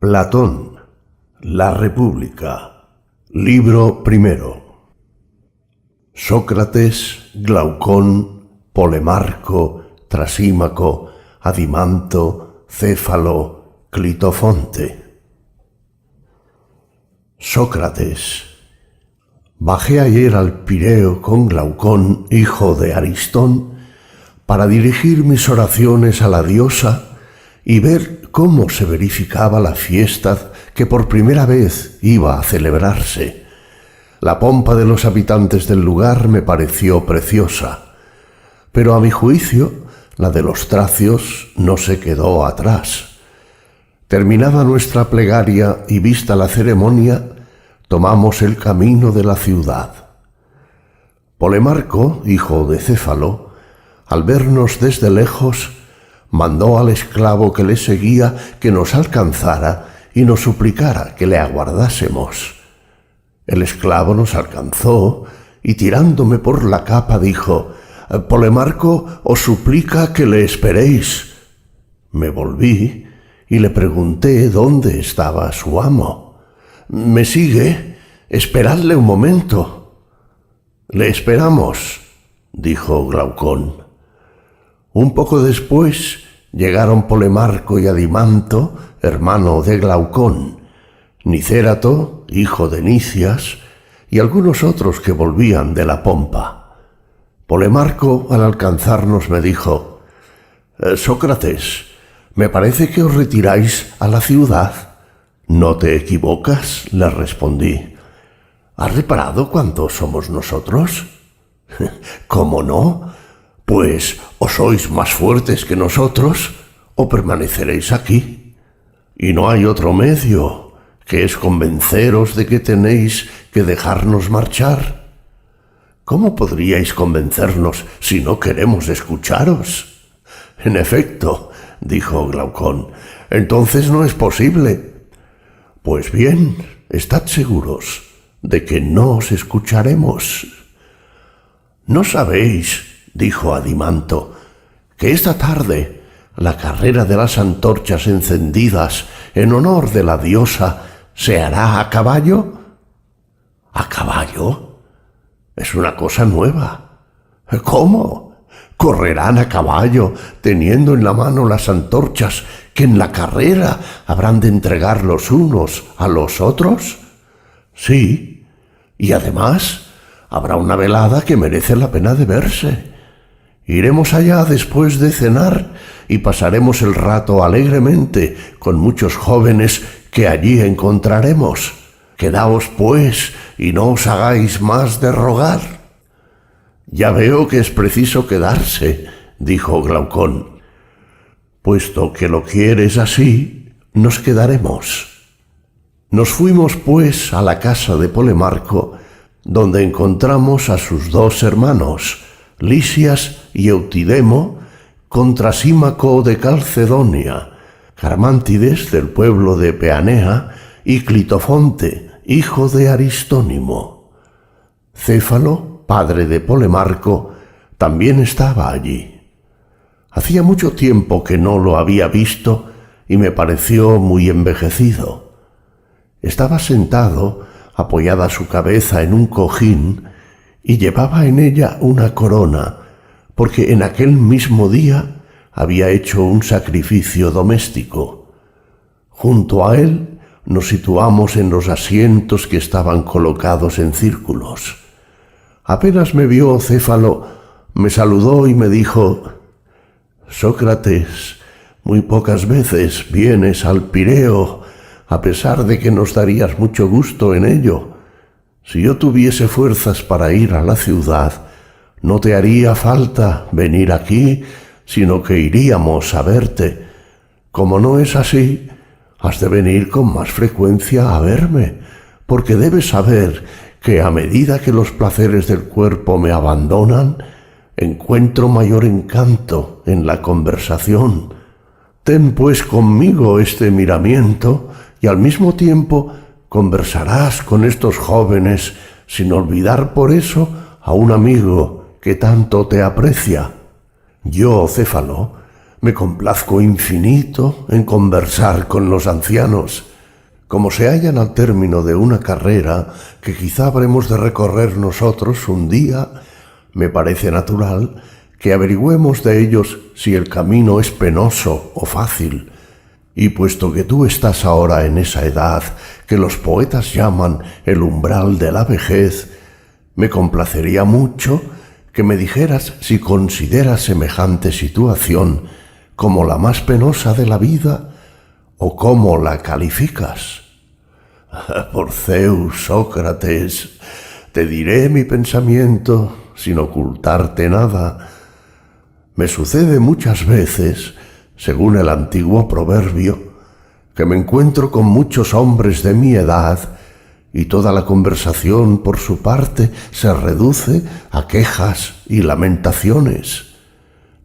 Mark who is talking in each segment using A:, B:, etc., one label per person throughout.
A: Platón, La República, libro primero. Sócrates, Glaucón, Polemarco, Trasímaco, Adimanto, Céfalo, Clitofonte. Sócrates. Bajé ayer al Pireo con Glaucón, hijo de Aristón, para dirigir mis oraciones a la diosa y ver cómo se verificaba la fiesta que por primera vez iba a celebrarse. La pompa de los habitantes del lugar me pareció preciosa, pero a mi juicio la de los tracios no se quedó atrás. Terminada nuestra plegaria y vista la ceremonia, tomamos el camino de la ciudad. Polemarco, hijo de Céfalo, al vernos desde lejos, mandó al esclavo que le seguía que nos alcanzara y nos suplicara que le aguardásemos. El esclavo nos alcanzó y tirándome por la capa dijo: «Polemarco os suplica que le esperéis». Me volví y le pregunté dónde estaba su amo. «¿Me sigue? Esperadle un momento». «Le esperamos», dijo Glaucón. Un poco después llegaron Polemarco y Adimanto, hermano de Glaucón, Nicérato, hijo de Nicias, y algunos otros que volvían de la pompa. Polemarco, al alcanzarnos, me dijo: «Sócrates, me parece que os retiráis a la ciudad». «¿No te equivocas?», le respondí. «¿Has reparado cuántos somos nosotros?» «¿Cómo no? Pues o sois más fuertes que nosotros, o permaneceréis aquí. Y no hay otro medio, que es convenceros de que tenéis que dejarnos marchar. ¿Cómo podríais convencernos si no queremos escucharos?» «En efecto», dijo Glaucón, «entonces no es posible». «Pues bien, estad seguros de que no os escucharemos». «¿No sabéis», dijo Adimanto, «que esta tarde la carrera de las antorchas encendidas en honor de la diosa se hará a caballo?» «¿A caballo? Es una cosa nueva». «¿Cómo? ¿Correrán a caballo teniendo en la mano las antorchas que en la carrera habrán de entregar los unos a los otros?» «Sí, y además habrá una velada que merece la pena de verse. Iremos allá después de cenar y pasaremos el rato alegremente con muchos jóvenes que allí encontraremos. Quedaos, pues, y no os hagáis más de rogar». «Ya veo que es preciso quedarse», dijo Glaucón. «Puesto que lo quieres así, nos quedaremos». Nos fuimos, pues, a la casa de Polemarco, donde encontramos a sus dos hermanos, Lisias y Eutidemo, con Trasímaco de Calcedonia, Carmántides del pueblo de Peanea y Clitofonte, hijo de Aristónimo. Céfalo, padre de Polemarco, también estaba allí. Hacía mucho tiempo que no lo había visto y me pareció muy envejecido. Estaba sentado, apoyada su cabeza en un cojín, y llevaba en ella una corona, porque en aquel mismo día había hecho un sacrificio doméstico. Junto a él nos situamos en los asientos que estaban colocados en círculos. Apenas me vio Céfalo, me saludó y me dijo: «Sócrates, muy pocas veces vienes al Pireo, a pesar de que nos darías mucho gusto en ello. Si yo tuviese fuerzas para ir a la ciudad, no te haría falta venir aquí, sino que iríamos a verte. Como no es así, has de venir con más frecuencia a verme, porque debes saber que a medida que los placeres del cuerpo me abandonan, encuentro mayor encanto en la conversación. Ten pues conmigo este miramiento y al mismo tiempo conversarás con estos jóvenes sin olvidar por eso a un amigo que tanto te aprecia. Yo, Céfalo, me complazco infinito en conversar con los ancianos, como se hallan al término de una carrera que quizá habremos de recorrer nosotros un día, me parece natural que averigüemos de ellos si el camino es penoso o fácil. Y puesto que tú estás ahora en esa edad que los poetas llaman el umbral de la vejez, me complacería mucho que me dijeras si consideras semejante situación como la más penosa de la vida o cómo la calificas. Por Zeus, Sócrates, te diré mi pensamiento sin ocultarte nada. Me sucede muchas veces, según el antiguo proverbio, que me encuentro con muchos hombres de mi edad y toda la conversación por su parte se reduce a quejas y lamentaciones.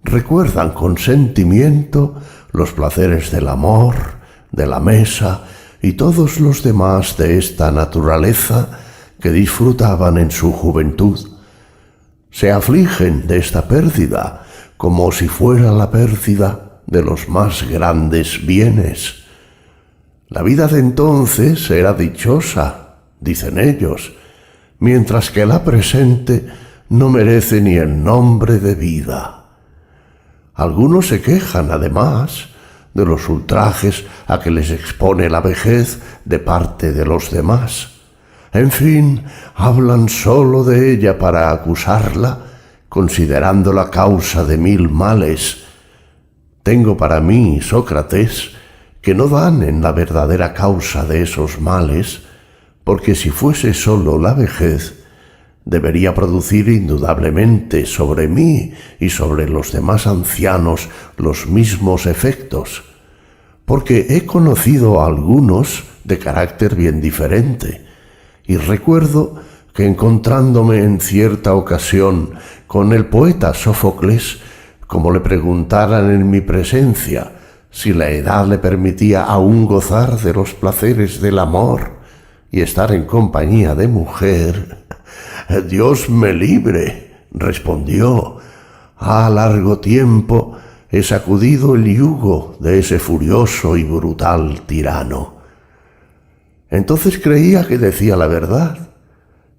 A: Recuerdan con sentimiento los placeres del amor, de la mesa y todos los demás de esta naturaleza que disfrutaban en su juventud. Se afligen de esta pérdida como si fuera la pérdida de los más grandes bienes. La vida de entonces era dichosa, dicen ellos, mientras que la presente no merece ni el nombre de vida. Algunos se quejan, además, de los ultrajes a que les expone la vejez de parte de los demás. En fin, hablan sólo de ella para acusarla, considerándola causa de 1000 males. Tengo para mí, Sócrates, que no dan en la verdadera causa de esos males, porque si fuese sólo la vejez, debería producir indudablemente sobre mí y sobre los demás ancianos los mismos efectos, porque he conocido a algunos de carácter bien diferente, y recuerdo que encontrándome en cierta ocasión con el poeta Sófocles, como le preguntaran en mi presencia si la edad le permitía aún gozar de los placeres del amor y estar en compañía de mujer, «Dios me libre», respondió, «ha largo tiempo he sacudido el yugo de ese furioso y brutal tirano». Entonces creía que decía la verdad,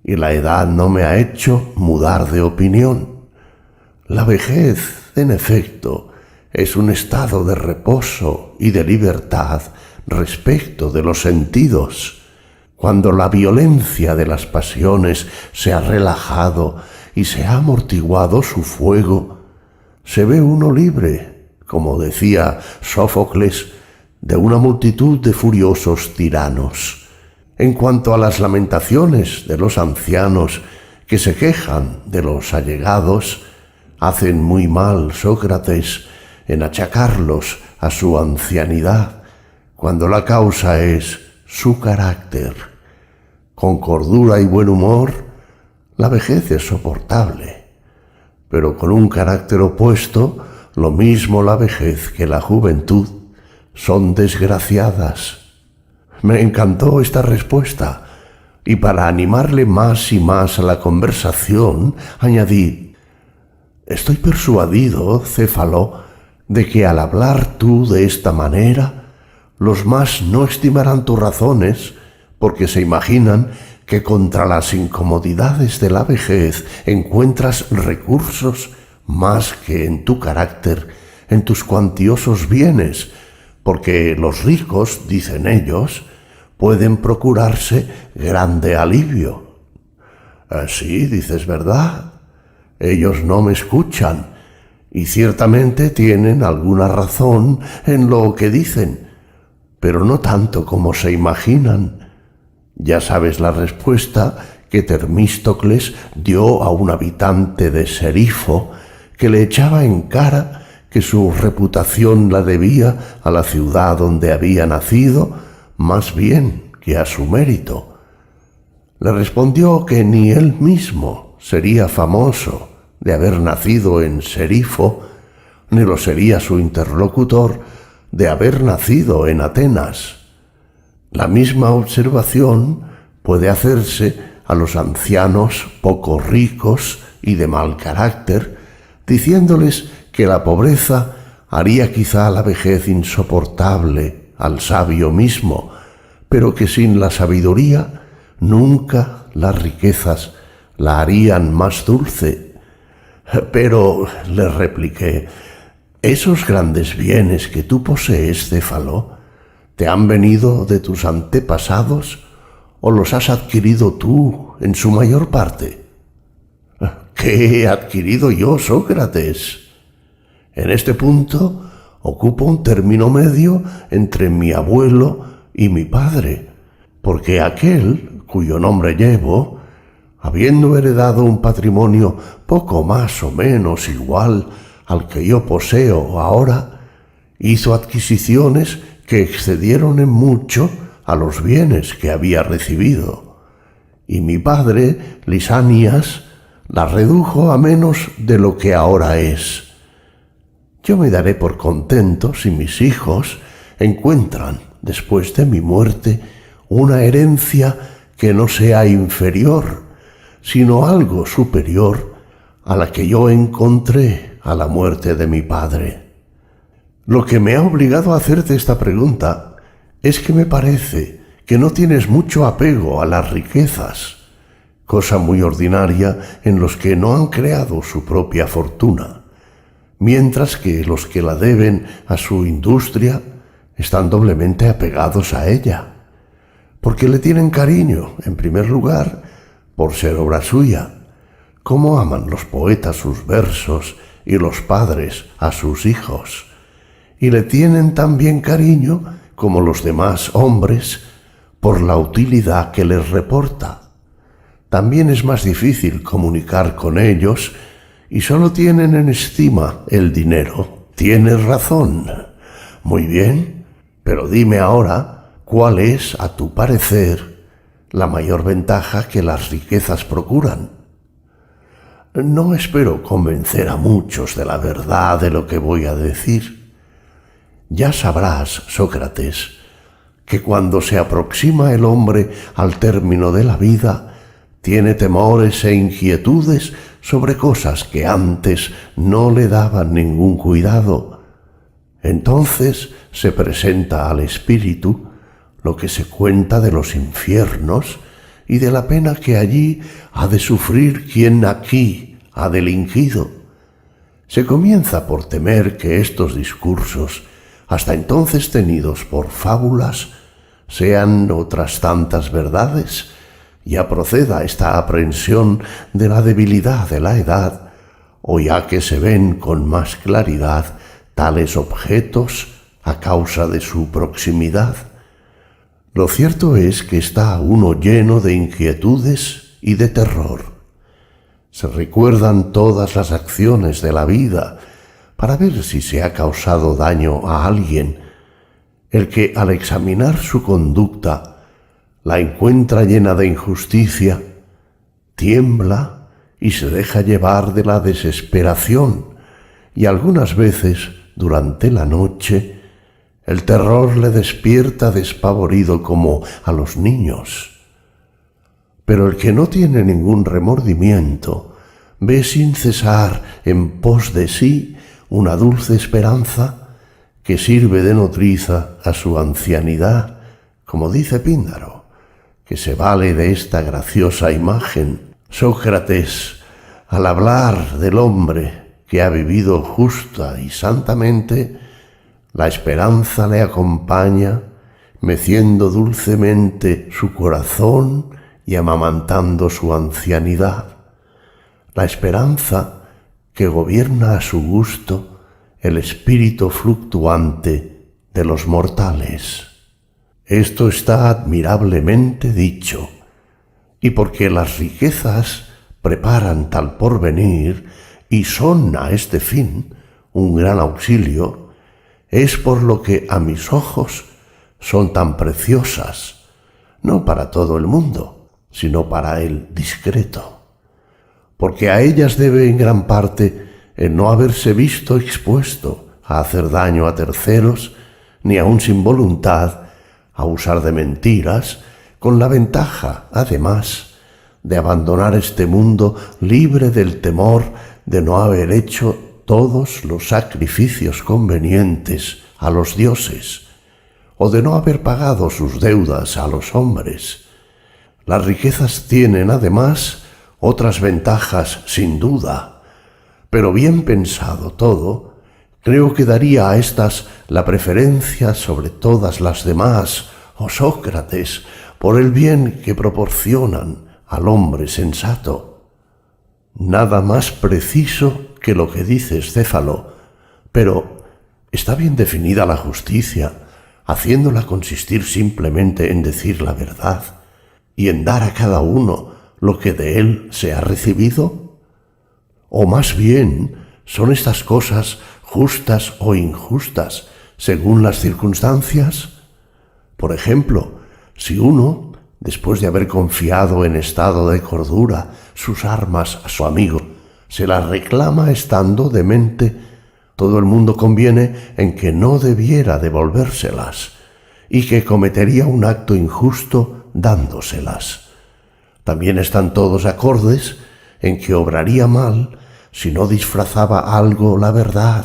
A: y la edad no me ha hecho mudar de opinión. La vejez, en efecto, es un estado de reposo y de libertad respecto de los sentidos. Cuando la violencia de las pasiones se ha relajado y se ha amortiguado su fuego, se ve uno libre, como decía Sófocles, de una multitud de furiosos tiranos. En cuanto a las lamentaciones de los ancianos que se quejan de los allegados, hacen muy mal, Sócrates, en achacarlos a su ancianidad, cuando la causa es su carácter. Con cordura y buen humor, la vejez es soportable, pero con un carácter opuesto, lo mismo la vejez que la juventud son desgraciadas. Me encantó esta respuesta, y para animarle más y más a la conversación, añadí: «Estoy persuadido, Céfalo, de que al hablar tú de esta manera, los más no estimarán tus razones, porque se imaginan que contra las incomodidades de la vejez encuentras recursos más que en tu carácter, en tus cuantiosos bienes, porque los ricos, dicen ellos, pueden procurarse grande alivio». «Sí, dices verdad. Ellos no me escuchan, y ciertamente tienen alguna razón en lo que dicen, pero no tanto como se imaginan. Ya sabes la respuesta que Termístocles dio a un habitante de Serifo, que le echaba en cara que su reputación la debía a la ciudad donde había nacido más bien que a su mérito. Le respondió que ni él mismo sería famoso de haber nacido en Serifo, ni lo sería su interlocutor de haber nacido en Atenas. La misma observación puede hacerse a los ancianos poco ricos y de mal carácter, diciéndoles que la pobreza haría quizá la vejez insoportable al sabio mismo, pero que sin la sabiduría nunca las riquezas la harían más dulce. Pero, le repliqué, esos grandes bienes que tú posees, Céfalo, ¿te han venido de tus antepasados o los has adquirido tú en su mayor parte? ¿Qué he adquirido yo, Sócrates? En este punto ocupo un término medio entre mi abuelo y mi padre, porque aquel, cuyo nombre llevo, habiendo heredado un patrimonio poco más o menos igual al que yo poseo ahora, hizo adquisiciones que excedieron en mucho a los bienes que había recibido, y mi padre, Lisanias, la redujo a menos de lo que ahora es. Yo me daré por contento si mis hijos encuentran, después de mi muerte, una herencia que no sea inferior, sino algo superior a la que yo encontré a la muerte de mi padre. Lo que me ha obligado a hacerte esta pregunta es que me parece que no tienes mucho apego a las riquezas, cosa muy ordinaria en los que no han creado su propia fortuna, mientras que los que la deben a su industria están doblemente apegados a ella, porque le tienen cariño, en primer lugar, por ser obra suya, como aman los poetas sus versos y los padres a sus hijos, y le tienen también cariño, como los demás hombres, por la utilidad que les reporta. También es más difícil comunicar con ellos y solo tienen en estima el dinero. Tienes razón. Muy bien, pero dime ahora cuál es, a tu parecer, la mayor ventaja que las riquezas procuran. No espero convencer a muchos de la verdad de lo que voy a decir. Ya sabrás, Sócrates, que cuando se aproxima el hombre al término de la vida, tiene temores e inquietudes sobre cosas que antes no le daban ningún cuidado. Entonces se presenta al espíritu lo que se cuenta de los infiernos y de la pena que allí ha de sufrir quien aquí ha delinquido. Se comienza por temer que estos discursos, hasta entonces tenidos por fábulas, sean otras tantas verdades. Ya proceda esta aprehensión de la debilidad de la edad, o ya que se ven con más claridad tales objetos a causa de su proximidad. Lo cierto es que está uno lleno de inquietudes y de terror. Se recuerdan todas las acciones de la vida para ver si se ha causado daño a alguien. El que al examinar su conducta la encuentra llena de injusticia, tiembla y se deja llevar de la desesperación, y algunas veces, durante la noche, el terror le despierta despavorido como a los niños. Pero el que no tiene ningún remordimiento ve sin cesar en pos de sí una dulce esperanza que sirve de nodriza a su ancianidad, como dice Píndaro, que se vale de esta graciosa imagen. Sócrates, al hablar del hombre que ha vivido justa y santamente, la esperanza le acompaña, meciendo dulcemente su corazón y amamantando su ancianidad. La esperanza que gobierna a su gusto el espíritu fluctuante de los mortales. Esto está admirablemente dicho, y porque las riquezas preparan tal porvenir y son a este fin un gran auxilio, es por lo que a mis ojos son tan preciosas, no para todo el mundo, sino para el discreto, porque a ellas debe en gran parte el no haberse visto expuesto a hacer daño a terceros, ni aun sin voluntad, a usar de mentiras, con la ventaja, además, de abandonar este mundo libre del temor de no haber hecho todos los sacrificios convenientes a los dioses, o de no haber pagado sus deudas a los hombres. Las riquezas tienen, además, otras ventajas sin duda, pero bien pensado todo, creo que daría a éstas la preferencia sobre todas las demás, oh Sócrates, por el bien que proporcionan al hombre sensato. Nada más preciso que lo que dices, Céfalo, pero está bien definida la justicia, haciéndola consistir simplemente en decir la verdad y en dar a cada uno lo que de él se ha recibido. O más bien, ¿son estas cosas justas o injustas según las circunstancias? Por ejemplo, si uno, después de haber confiado en estado de cordura sus armas a su amigo, se las reclama estando demente, todo el mundo conviene en que no debiera devolvérselas y que cometería un acto injusto dándoselas. También están todos acordes en que obraría mal si no disfrazaba algo la verdad,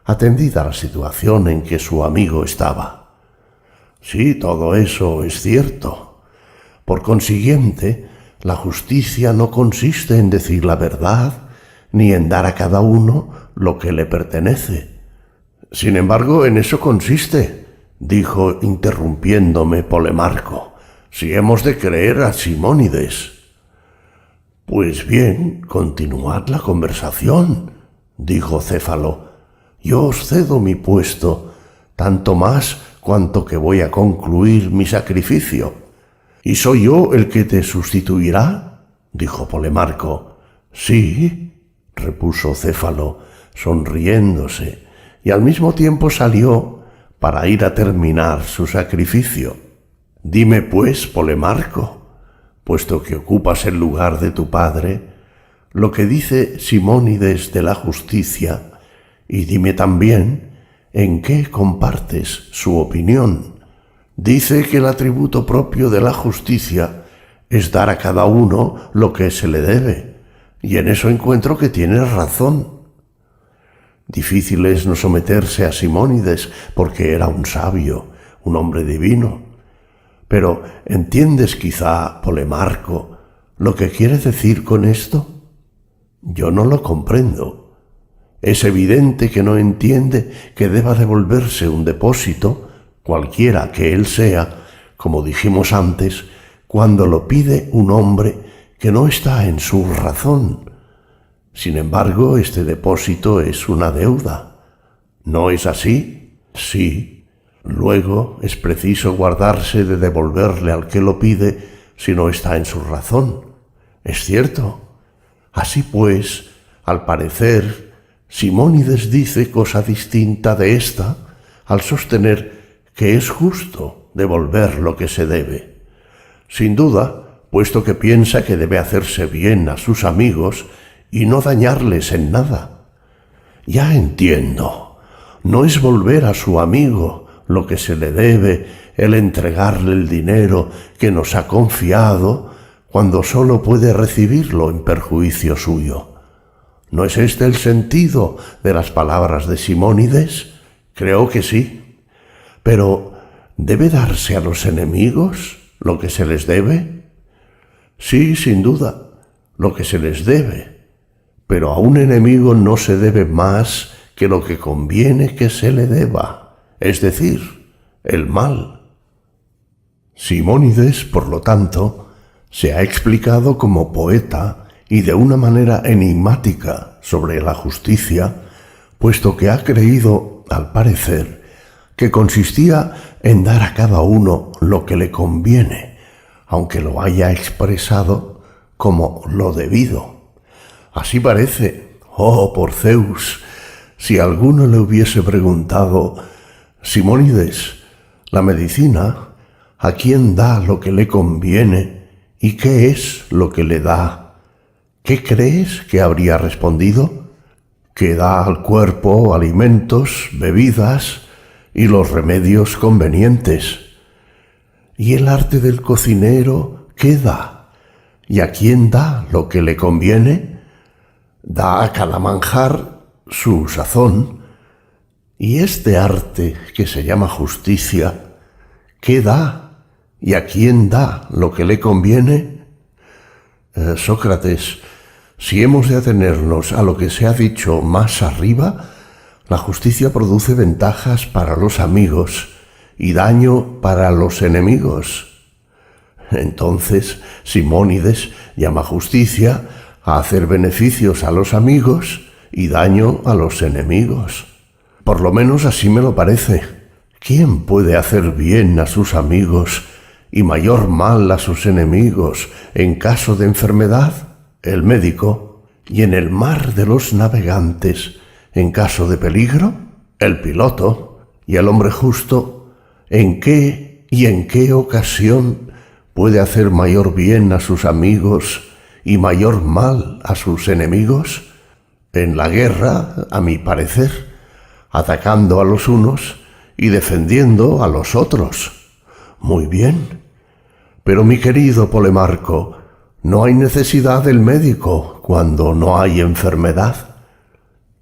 A: atendida la situación en que su amigo estaba. Sí, todo eso es cierto. Por consiguiente, la justicia no consiste en decir la verdad, ni en dar a cada uno lo que le pertenece. Sin embargo, en eso consiste, dijo interrumpiéndome Polemarco, si hemos de creer a Simónides. Pues bien, continuad la conversación, dijo Céfalo. Yo os cedo mi puesto, tanto más cuanto que voy a concluir mi sacrificio. ¿Y soy yo el que te sustituirá?, dijo Polemarco. Sí, repuso Céfalo, sonriéndose, y al mismo tiempo salió para ir a terminar su sacrificio. Dime pues, Polemarco, puesto que ocupas el lugar de tu padre, lo que dice Simónides de la justicia, y dime también en qué compartes su opinión. Dice que el atributo propio de la justicia es dar a cada uno lo que se le debe, y en eso encuentro que tienes razón. Difícil es no someterse a Simónides, porque era un sabio, un hombre divino. Pero, ¿entiendes quizá, Polemarco, lo que quiere decir con esto? Yo no lo comprendo. Es evidente que no entiende que deba devolverse un depósito, cualquiera que él sea, como dijimos antes, cuando lo pide un hombre que no está en su razón. Sin embargo, este depósito es una deuda. ¿No es así? Sí. Luego es preciso guardarse de devolverle al que lo pide si no está en su razón. ¿Es cierto? Así pues, al parecer, Simónides dice cosa distinta de esta al sostener que es justo devolver lo que se debe. Sin duda, puesto que piensa que debe hacerse bien a sus amigos y no dañarles en nada. Ya entiendo, no es volver a su amigo lo que se le debe el entregarle el dinero que nos ha confiado cuando sólo puede recibirlo en perjuicio suyo. ¿No es este el sentido de las palabras de Simónides? Creo que sí. Pero, ¿debe darse a los enemigos lo que se les debe? Sí, sin duda, lo que se les debe. Pero a un enemigo no se debe más que lo que conviene que se le deba, es decir, el mal. Simónides, por lo tanto, se ha explicado como poeta y de una manera enigmática sobre la justicia, puesto que ha creído, al parecer, que consistía en dar a cada uno lo que le conviene, aunque lo haya expresado como lo debido. Así parece, oh, por Zeus, si alguno le hubiese preguntado: Simónides, la medicina, ¿a quién da lo que le conviene y qué es lo que le da? ¿Qué crees que habría respondido? Que da al cuerpo alimentos, bebidas y los remedios convenientes. ¿Y el arte del cocinero qué da? ¿Y a quién da lo que le conviene? Da a cada manjar su sazón. Y este arte, que se llama justicia, ¿Qué da y a quién da lo que le conviene? Sócrates, si hemos de atenernos a lo que se ha dicho más arriba, la justicia produce ventajas para los amigos y daño para los enemigos. Entonces, Simónides llama justicia a hacer beneficios a los amigos y daño a los enemigos. Por lo menos así me lo parece. ¿Quién puede hacer bien a sus amigos y mayor mal a sus enemigos en caso de enfermedad? El médico. ¿Y en el mar de los navegantes, en caso de peligro? El piloto. ¿Y el hombre justo? ¿En qué y en qué ocasión puede hacer mayor bien a sus amigos y mayor mal a sus enemigos? En la guerra, a mi parecer, atacando a los unos y defendiendo a los otros. Muy bien. Pero mi querido Polemarco, no hay necesidad del médico cuando no hay enfermedad.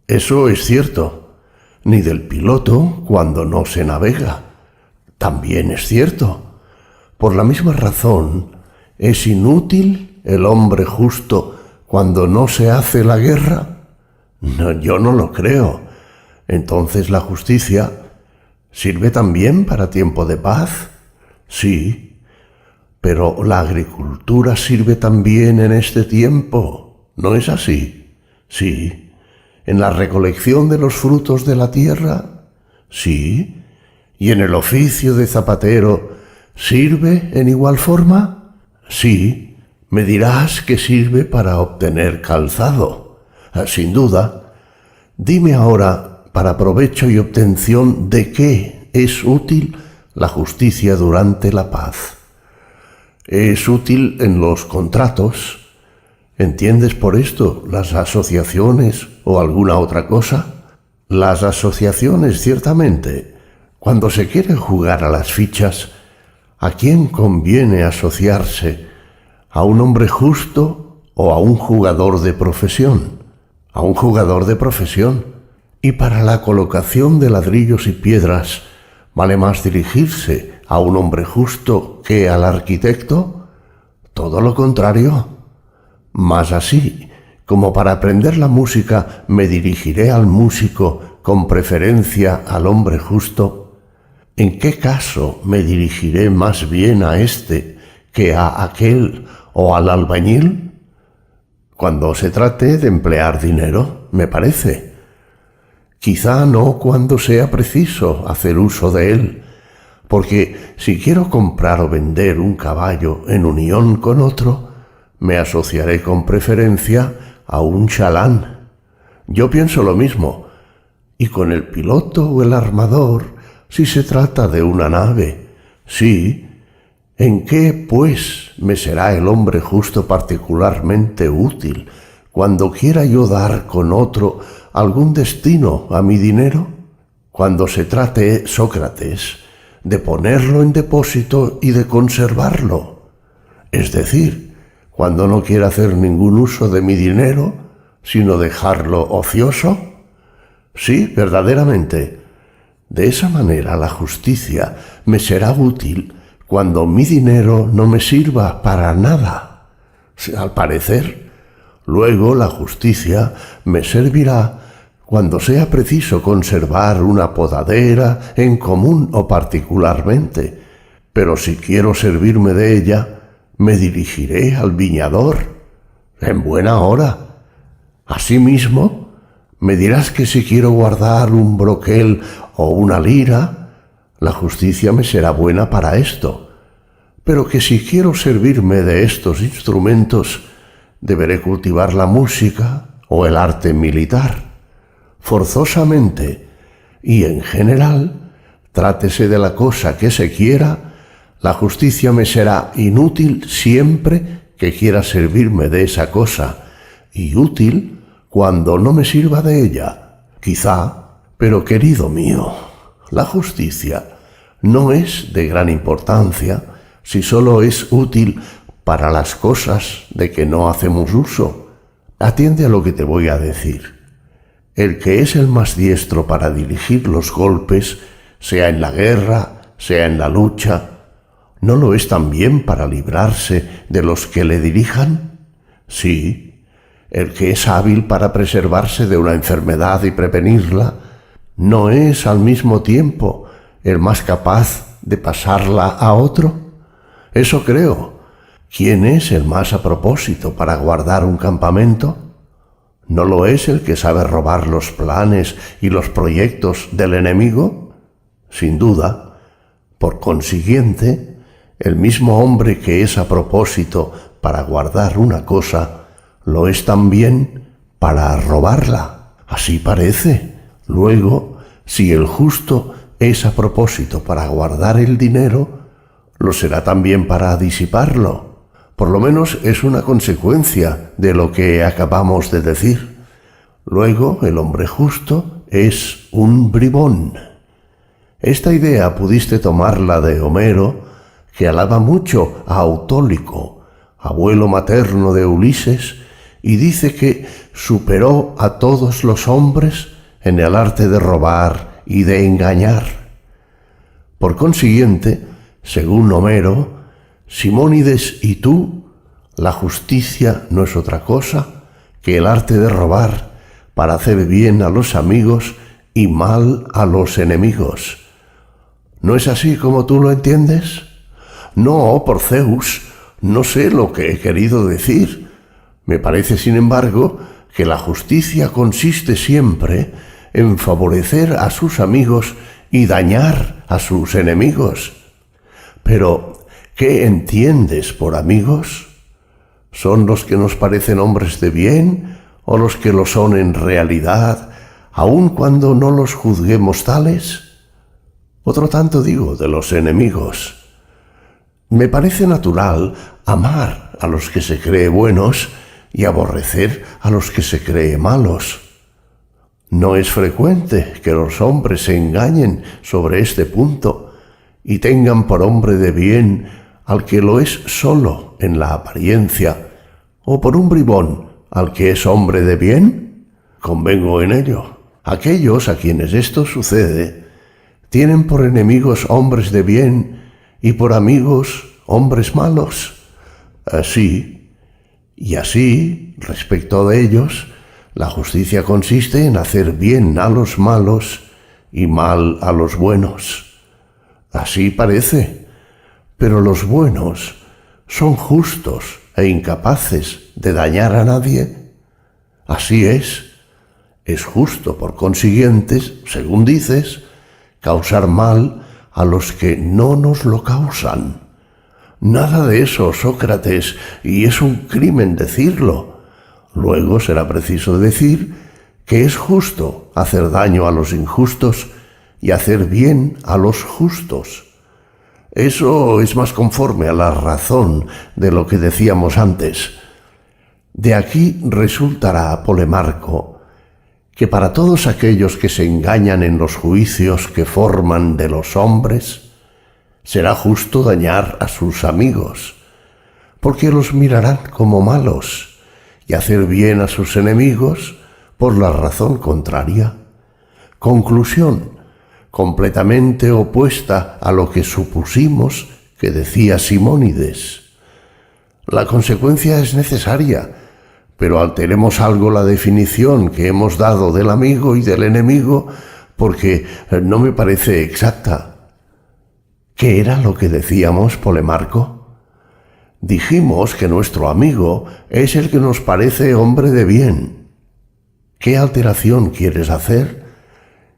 A: Eso es cierto. Ni del piloto cuando no se navega. También es cierto. Por la misma razón, ¿es inútil el hombre justo cuando no se hace la guerra? No, yo no lo creo. Entonces la justicia ¿sirve también para tiempo de paz? Sí, pero la agricultura sirve también en este tiempo, ¿no es así? Sí. ¿En la recolección de los frutos de la tierra? Sí. ¿Y en el oficio de zapatero sirve en igual forma? Sí. Me dirás que sirve para obtener calzado. Sin duda. Dime ahora, para provecho y obtención de qué es útil la justicia durante la paz. Es útil en los contratos. ¿Entiendes por esto las asociaciones o alguna otra cosa? Las asociaciones, ciertamente. Cuando se quiere jugar a las fichas, ¿a quién conviene asociarse? ¿A un hombre justo o a un jugador de profesión? A un jugador de profesión. Y para la colocación de ladrillos y piedras, ¿vale más dirigirse a un hombre justo que al arquitecto? Todo lo contrario. Mas así, como para aprender la música me dirigiré al músico con preferencia al hombre justo, ¿en qué caso me dirigiré más bien a éste que a aquel o al albañil? Cuando se trate de emplear dinero, me parece. Quizá no cuando sea preciso hacer uso de él, porque si quiero comprar o vender un caballo en unión con otro, me asociaré con preferencia a un chalán. Yo pienso lo mismo, y con el piloto o el armador, si se trata de una nave. Sí, ¿en qué, pues, me será el hombre justo particularmente útil cuando quiera yo dar con otro algún destino a mi dinero? Cuando se trate, Sócrates, de ponerlo en depósito y de conservarlo. Es decir, cuando no quiera hacer ningún uso de mi dinero, sino dejarlo ocioso. Sí, verdaderamente. De esa manera la justicia me será útil cuando mi dinero no me sirva para nada. Al parecer, luego la justicia me servirá cuando sea preciso conservar una podadera en común o particularmente, pero si quiero servirme de ella, me dirigiré al viñador, en buena hora. Asimismo, me dirás que si quiero guardar un broquel o una lira, la justicia me será buena para esto, pero que si quiero servirme de estos instrumentos, deberé cultivar la música o el arte militar. Forzosamente y en general, trátese de la cosa que se quiera, la justicia me será inútil siempre que quiera servirme de esa cosa, y útil cuando no me sirva de ella. Quizá, pero querido mío, la justicia no es de gran importancia si solo es útil para las cosas de que no hacemos uso. Atiende a lo que te voy a decir. El que es el más diestro para dirigir los golpes, sea en la guerra, sea en la lucha, ¿no lo es también para librarse de los que le dirijan? Sí, el que es hábil para preservarse de una enfermedad y prevenirla, ¿no es al mismo tiempo el más capaz de pasarla a otro? Eso creo. ¿Quién es el más a propósito para guardar un campamento? ¿No lo es el que sabe robar los planes y los proyectos del enemigo? Sin duda. Por consiguiente, el mismo hombre que es a propósito para guardar una cosa, lo es también para robarla. Así parece. Luego, si el justo es a propósito para guardar el dinero, lo será también para disiparlo. Por lo menos es una consecuencia de lo que acabamos de decir. Luego, el hombre justo es un bribón. Esta idea pudiste tomarla de Homero, que alaba mucho a Autólico, abuelo materno de Ulises, y dice que superó a todos los hombres en el arte de robar y de engañar. Por consiguiente, según Homero, Simónides y tú, la justicia no es otra cosa que el arte de robar para hacer bien a los amigos y mal a los enemigos. ¿No es así como tú lo entiendes? No, por Zeus, no sé lo que he querido decir. Me parece, sin embargo, que la justicia consiste siempre en favorecer a sus amigos y dañar a sus enemigos. Pero, ¿qué entiendes por amigos? ¿Son los que nos parecen hombres de bien o los que lo son en realidad, aun cuando no los juzguemos tales? Otro tanto digo de los enemigos. Me parece natural amar a los que se cree buenos y aborrecer a los que se cree malos. No es frecuente que los hombres se engañen sobre este punto y tengan por hombre de bien al que lo es solo en la apariencia, o por un bribón al que es hombre de bien. Convengo en ello. Aquellos a quienes esto sucede tienen por enemigos hombres de bien y por amigos hombres malos. Así, respecto de ellos, la justicia consiste en hacer bien a los malos y mal a los buenos. Así parece, pero los buenos son justos e incapaces de dañar a nadie. Así es justo por consiguiente, según dices, causar mal a los que no nos lo causan. Nada de eso, Sócrates, y es un crimen decirlo. Luego será preciso decir que es justo hacer daño a los injustos y hacer bien a los justos. Eso es más conforme a la razón de lo que decíamos antes. De aquí resultará, Polemarco, que para todos aquellos que se engañan en los juicios que forman de los hombres, será justo dañar a sus amigos, porque los mirarán como malos, y hacer bien a sus enemigos por la razón contraria. Conclusión completamente opuesta a lo que supusimos que decía Simónides. La consecuencia es necesaria, pero alteremos algo la definición que hemos dado del amigo y del enemigo, porque no me parece exacta. ¿Qué era lo que decíamos, Polemarco? Dijimos que nuestro amigo es el que nos parece hombre de bien. ¿Qué alteración quieres hacer?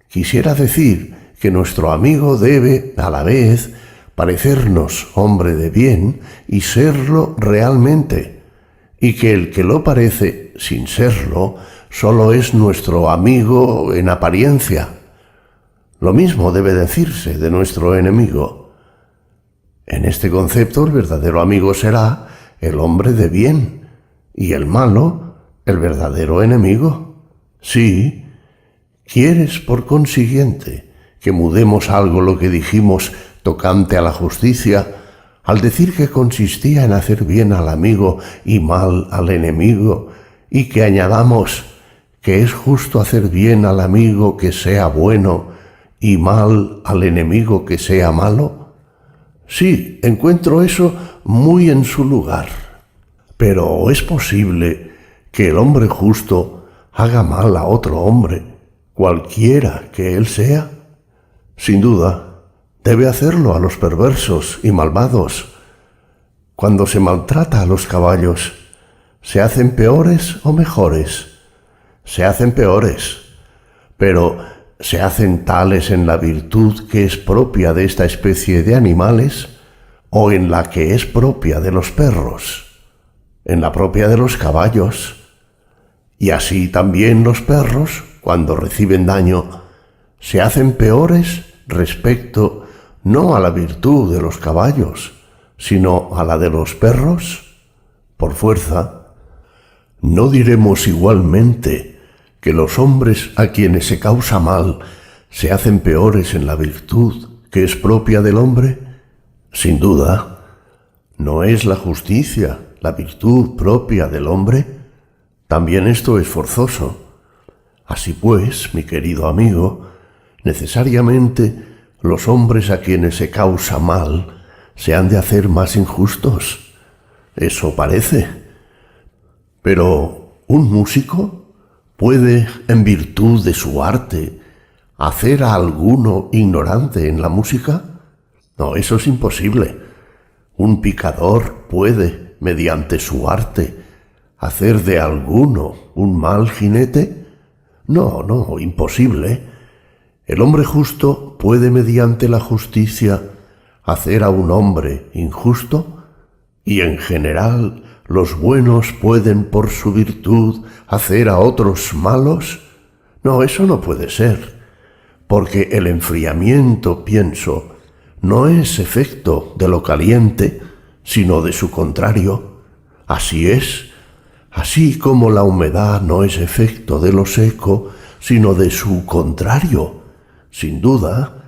A: Quisiera decir que nuestro amigo debe, a la vez, parecernos hombre de bien y serlo realmente, y que el que lo parece sin serlo solo es nuestro amigo en apariencia. Lo mismo debe decirse de nuestro enemigo. En este concepto el verdadero amigo será el hombre de bien y el malo el verdadero enemigo. Sí, ¿quieres por consiguiente que mudemos algo lo que dijimos tocante a la justicia al decir que consistía en hacer bien al amigo y mal al enemigo, y que añadamos que es justo hacer bien al amigo que sea bueno y mal al enemigo que sea malo? Sí, encuentro eso muy en su lugar. Pero ¿es posible que el hombre justo haga mal a otro hombre, cualquiera que él sea? Sin duda, debe hacerlo a los perversos y malvados. Cuando se maltrata a los caballos, ¿se hacen peores o mejores? Se hacen peores, pero ¿se hacen tales en la virtud que es propia de esta especie de animales o en la que es propia de los perros? En la propia de los caballos. Y así también los perros, cuando reciben daño, se hacen peores respecto no a la virtud de los caballos, sino a la de los perros, por fuerza. ¿No diremos igualmente que los hombres a quienes se causa mal se hacen peores en la virtud que es propia del hombre? Sin duda. ¿No es la justicia la virtud propia del hombre? También esto es forzoso. Así pues, mi querido amigo, necesariamente los hombres a quienes se causa mal se han de hacer más injustos. Eso parece. Pero un músico puede, en virtud de su arte, hacer a alguno ignorante en la música. No, eso es imposible. Un picador puede, mediante su arte, hacer de alguno un mal jinete. No, imposible. El hombre justo puede, mediante la justicia, hacer a un hombre injusto, y en general los buenos pueden por su virtud hacer a otros malos. No, eso no puede ser, porque el enfriamiento, pienso, no es efecto de lo caliente, sino de su contrario. Así es, así como la humedad no es efecto de lo seco, sino de su contrario. Sin duda,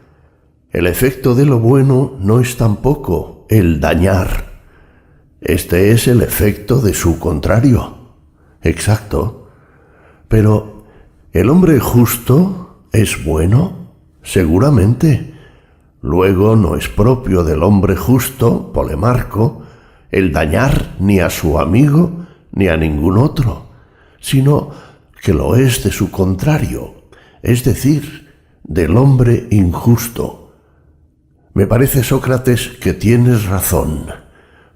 A: el efecto de lo bueno no es tampoco el dañar. Este es el efecto de su contrario. Exacto. Pero, ¿el hombre justo es bueno? Seguramente. Luego no es propio del hombre justo, Polemarco, el dañar ni a su amigo ni a ningún otro, sino que lo es de su contrario, es decir, del hombre injusto. Me parece, Sócrates, que tienes razón.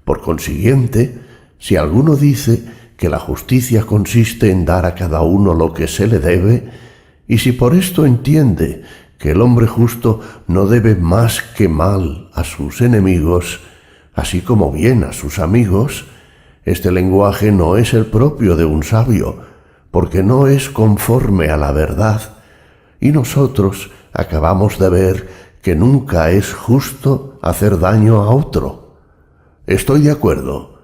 A: Por consiguiente, si alguno dice que la justicia consiste en dar a cada uno lo que se le debe, y si por esto entiende que el hombre justo no debe más que mal a sus enemigos, así como bien a sus amigos, este lenguaje no es el propio de un sabio, porque no es conforme a la verdad, y nosotros acabamos de ver que nunca es justo hacer daño a otro. Estoy de acuerdo,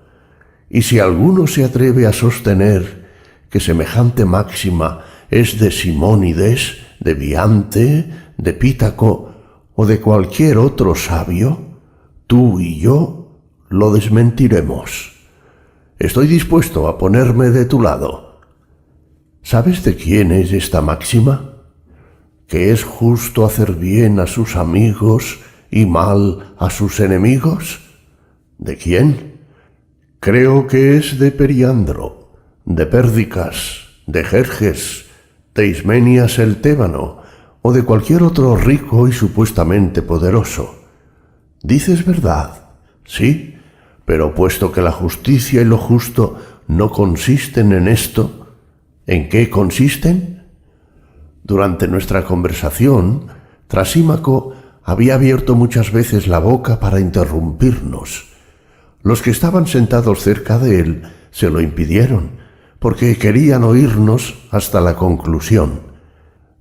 A: y si alguno se atreve a sostener que semejante máxima es de Simónides, de Biante, de Pítaco o de cualquier otro sabio, tú y yo lo desmentiremos. Estoy dispuesto a ponerme de tu lado. ¿Sabes de quién es esta máxima? ¿Que es justo hacer bien a sus amigos y mal a sus enemigos? ¿De quién? Creo que es de Periandro, de Pérdicas, de Jerjes, de Ismenias el Tébano, o de cualquier otro rico y supuestamente poderoso. ¿Dices verdad? Sí, pero puesto que la justicia y lo justo no consisten en esto, ¿en qué consisten? Durante nuestra conversación, Trasímaco había abierto muchas veces la boca para interrumpirnos. Los que estaban sentados cerca de él se lo impidieron, porque querían oírnos hasta la conclusión.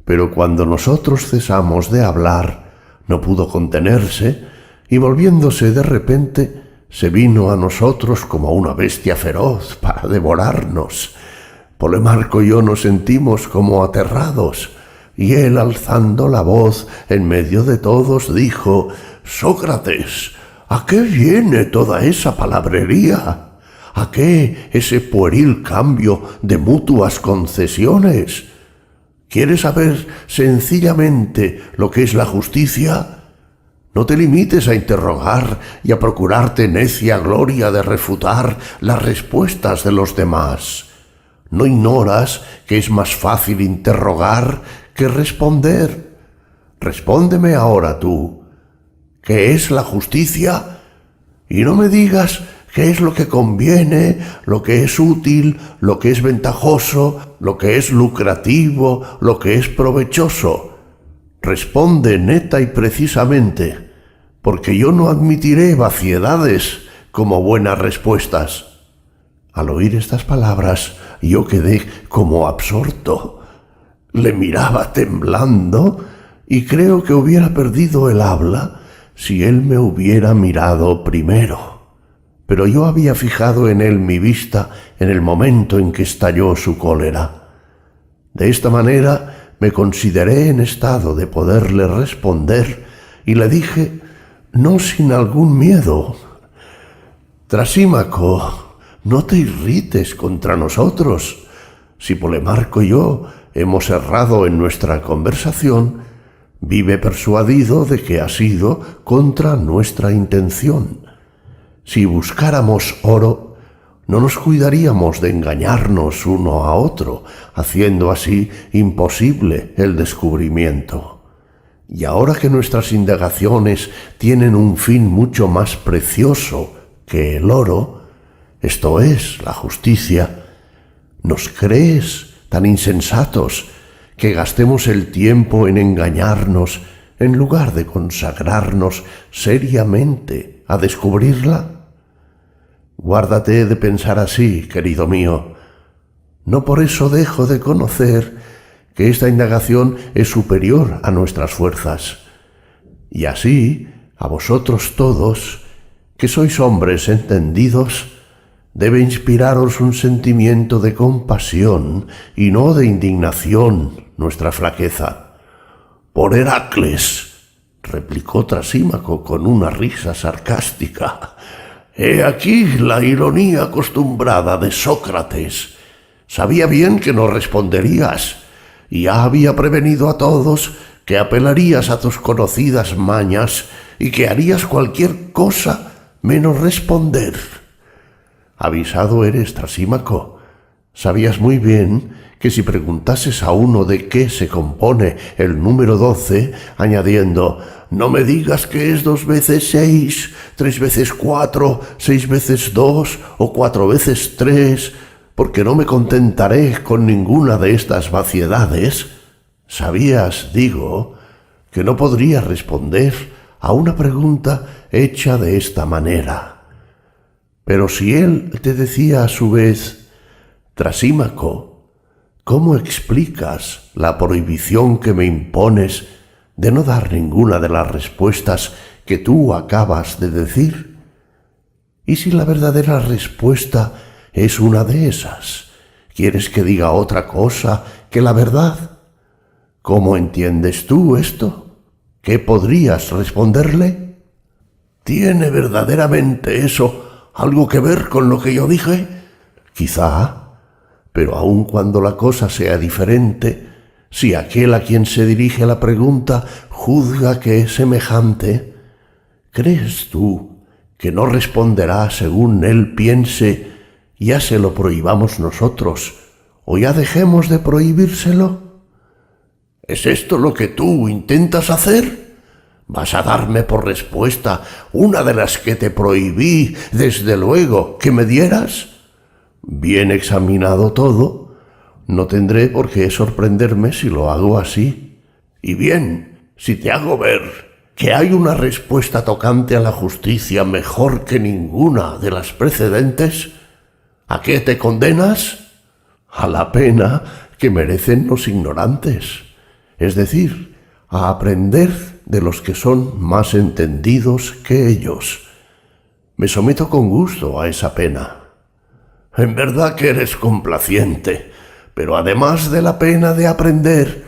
A: Pero cuando nosotros cesamos de hablar, no pudo contenerse, y volviéndose de repente, se vino a nosotros como una bestia feroz para devorarnos. Polemarco y yo nos sentimos como aterrados, y él, alzando la voz en medio de todos, dijo: «Sócrates, ¿a qué viene toda esa palabrería? ¿A qué ese pueril cambio de mutuas concesiones? ¿Quieres saber sencillamente lo que es la justicia? No te limites a interrogar y a procurarte necia gloria de refutar las respuestas de los demás. ¿No ignoras que es más fácil interrogar que responder? Respóndeme ahora tú, ¿qué es la justicia? Y no me digas qué es lo que conviene, lo que es útil, lo que es ventajoso, lo que es lucrativo, lo que es provechoso. Responde neta y precisamente, porque yo no admitiré vaciedades como buenas respuestas. Al oír estas palabras, yo quedé como absorto. Le miraba temblando y creo que hubiera perdido el habla si él me hubiera mirado primero. Pero yo había fijado en él mi vista en el momento en que estalló su cólera. De esta manera me consideré en estado de poderle responder y le dije, no sin algún miedo: Trasímaco, no te irrites contra nosotros. Si Polemarco y yo hemos errado en nuestra conversación, vive persuadido de que ha sido contra nuestra intención. Si buscáramos oro, no nos cuidaríamos de engañarnos uno a otro, haciendo así imposible el descubrimiento. Y ahora que nuestras indagaciones tienen un fin mucho más precioso que el oro, esto es, la justicia, ¿nos crees tan insensatos que gastemos el tiempo en engañarnos en lugar de consagrarnos seriamente a descubrirla? Guárdate de pensar así, querido mío. No por eso dejo de conocer que esta indagación es superior a nuestras fuerzas. Y así, a vosotros todos, que sois hombres entendidos, debe inspiraros un sentimiento de compasión y no de indignación nuestra flaqueza. Por Heracles, replicó Trasímaco con una risa sarcástica. He aquí la ironía acostumbrada de Sócrates. Sabía bien que no responderías, y ya había prevenido a todos que apelarías a tus conocidas mañas y que harías cualquier cosa menos responder. Avisado eres, Trasímaco. Sabías muy bien que si preguntases a uno de qué se compone el número 12, añadiendo, no me digas que es 2 veces 6, 3 veces 4, 6 veces 2 o 4 veces 3, porque no me contentaré con ninguna de estas vaciedades, sabías, digo, que no podría responder a una pregunta hecha de esta manera. Pero si él te decía a su vez, Trasímaco, ¿cómo explicas la prohibición que me impones de no dar ninguna de las respuestas que tú acabas de decir? ¿Y si la verdadera respuesta es una de esas? ¿Quieres que diga otra cosa que la verdad? ¿Cómo entiendes tú esto? ¿Qué podrías responderle? ¿Tiene verdaderamente eso algo que ver con lo que yo dije? Quizá. Pero aun cuando la cosa sea diferente, si aquel a quien se dirige la pregunta juzga que es semejante, ¿crees tú que no responderá según él piense, ya se lo prohibamos nosotros, o ya dejemos de prohibírselo? ¿Es esto lo que tú intentas hacer? ¿Vas a darme por respuesta una de las que te prohibí, desde luego, que me dieras? Bien examinado todo, no tendré por qué sorprenderme si lo hago así. Y bien, si te hago ver que hay una respuesta tocante a la justicia mejor que ninguna de las precedentes, ¿a qué te condenas? A la pena que merecen los ignorantes, es decir, a aprender de los que son más entendidos que ellos. Me someto con gusto a esa pena. En verdad que eres complaciente, pero además de la pena de aprender,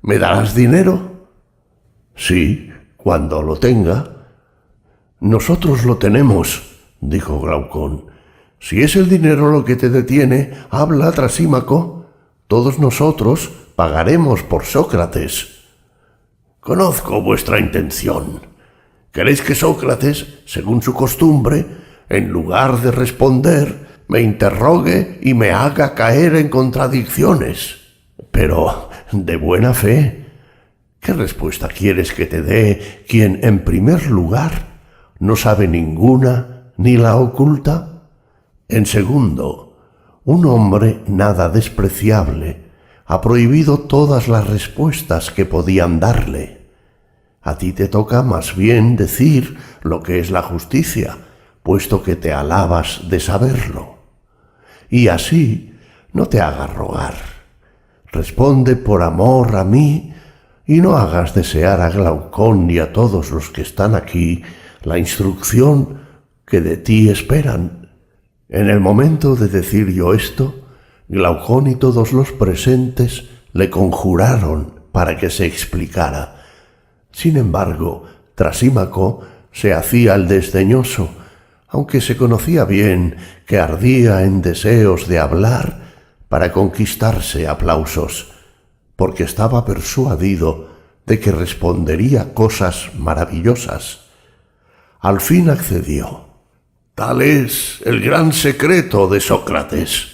A: ¿me darás dinero? Sí, cuando lo tenga. Nosotros lo tenemos, dijo Glaucón. Si es el dinero lo que te detiene, habla, Trasímaco. Todos nosotros pagaremos por Sócrates. Conozco vuestra intención. Queréis que Sócrates, según su costumbre, en lugar de responder, me interrogue y me haga caer en contradicciones. Pero, de buena fe, ¿qué respuesta quieres que te dé quien, en primer lugar, no sabe ninguna ni la oculta? En segundo, un hombre nada despreciable ha prohibido todas las respuestas que podían darle. A ti te toca más bien decir lo que es la justicia, puesto que te alabas de saberlo. Y así no te hagas rogar. Responde por amor a mí y no hagas desear a Glaucón y a todos los que están aquí la instrucción que de ti esperan. En el momento de decir yo esto, Glaucón y todos los presentes le conjuraron para que se explicara. Sin embargo, Trasímaco se hacía el desdeñoso, aunque se conocía bien que ardía en deseos de hablar para conquistarse aplausos, porque estaba persuadido de que respondería cosas maravillosas. Al fin accedió. Tal es el gran secreto de Sócrates.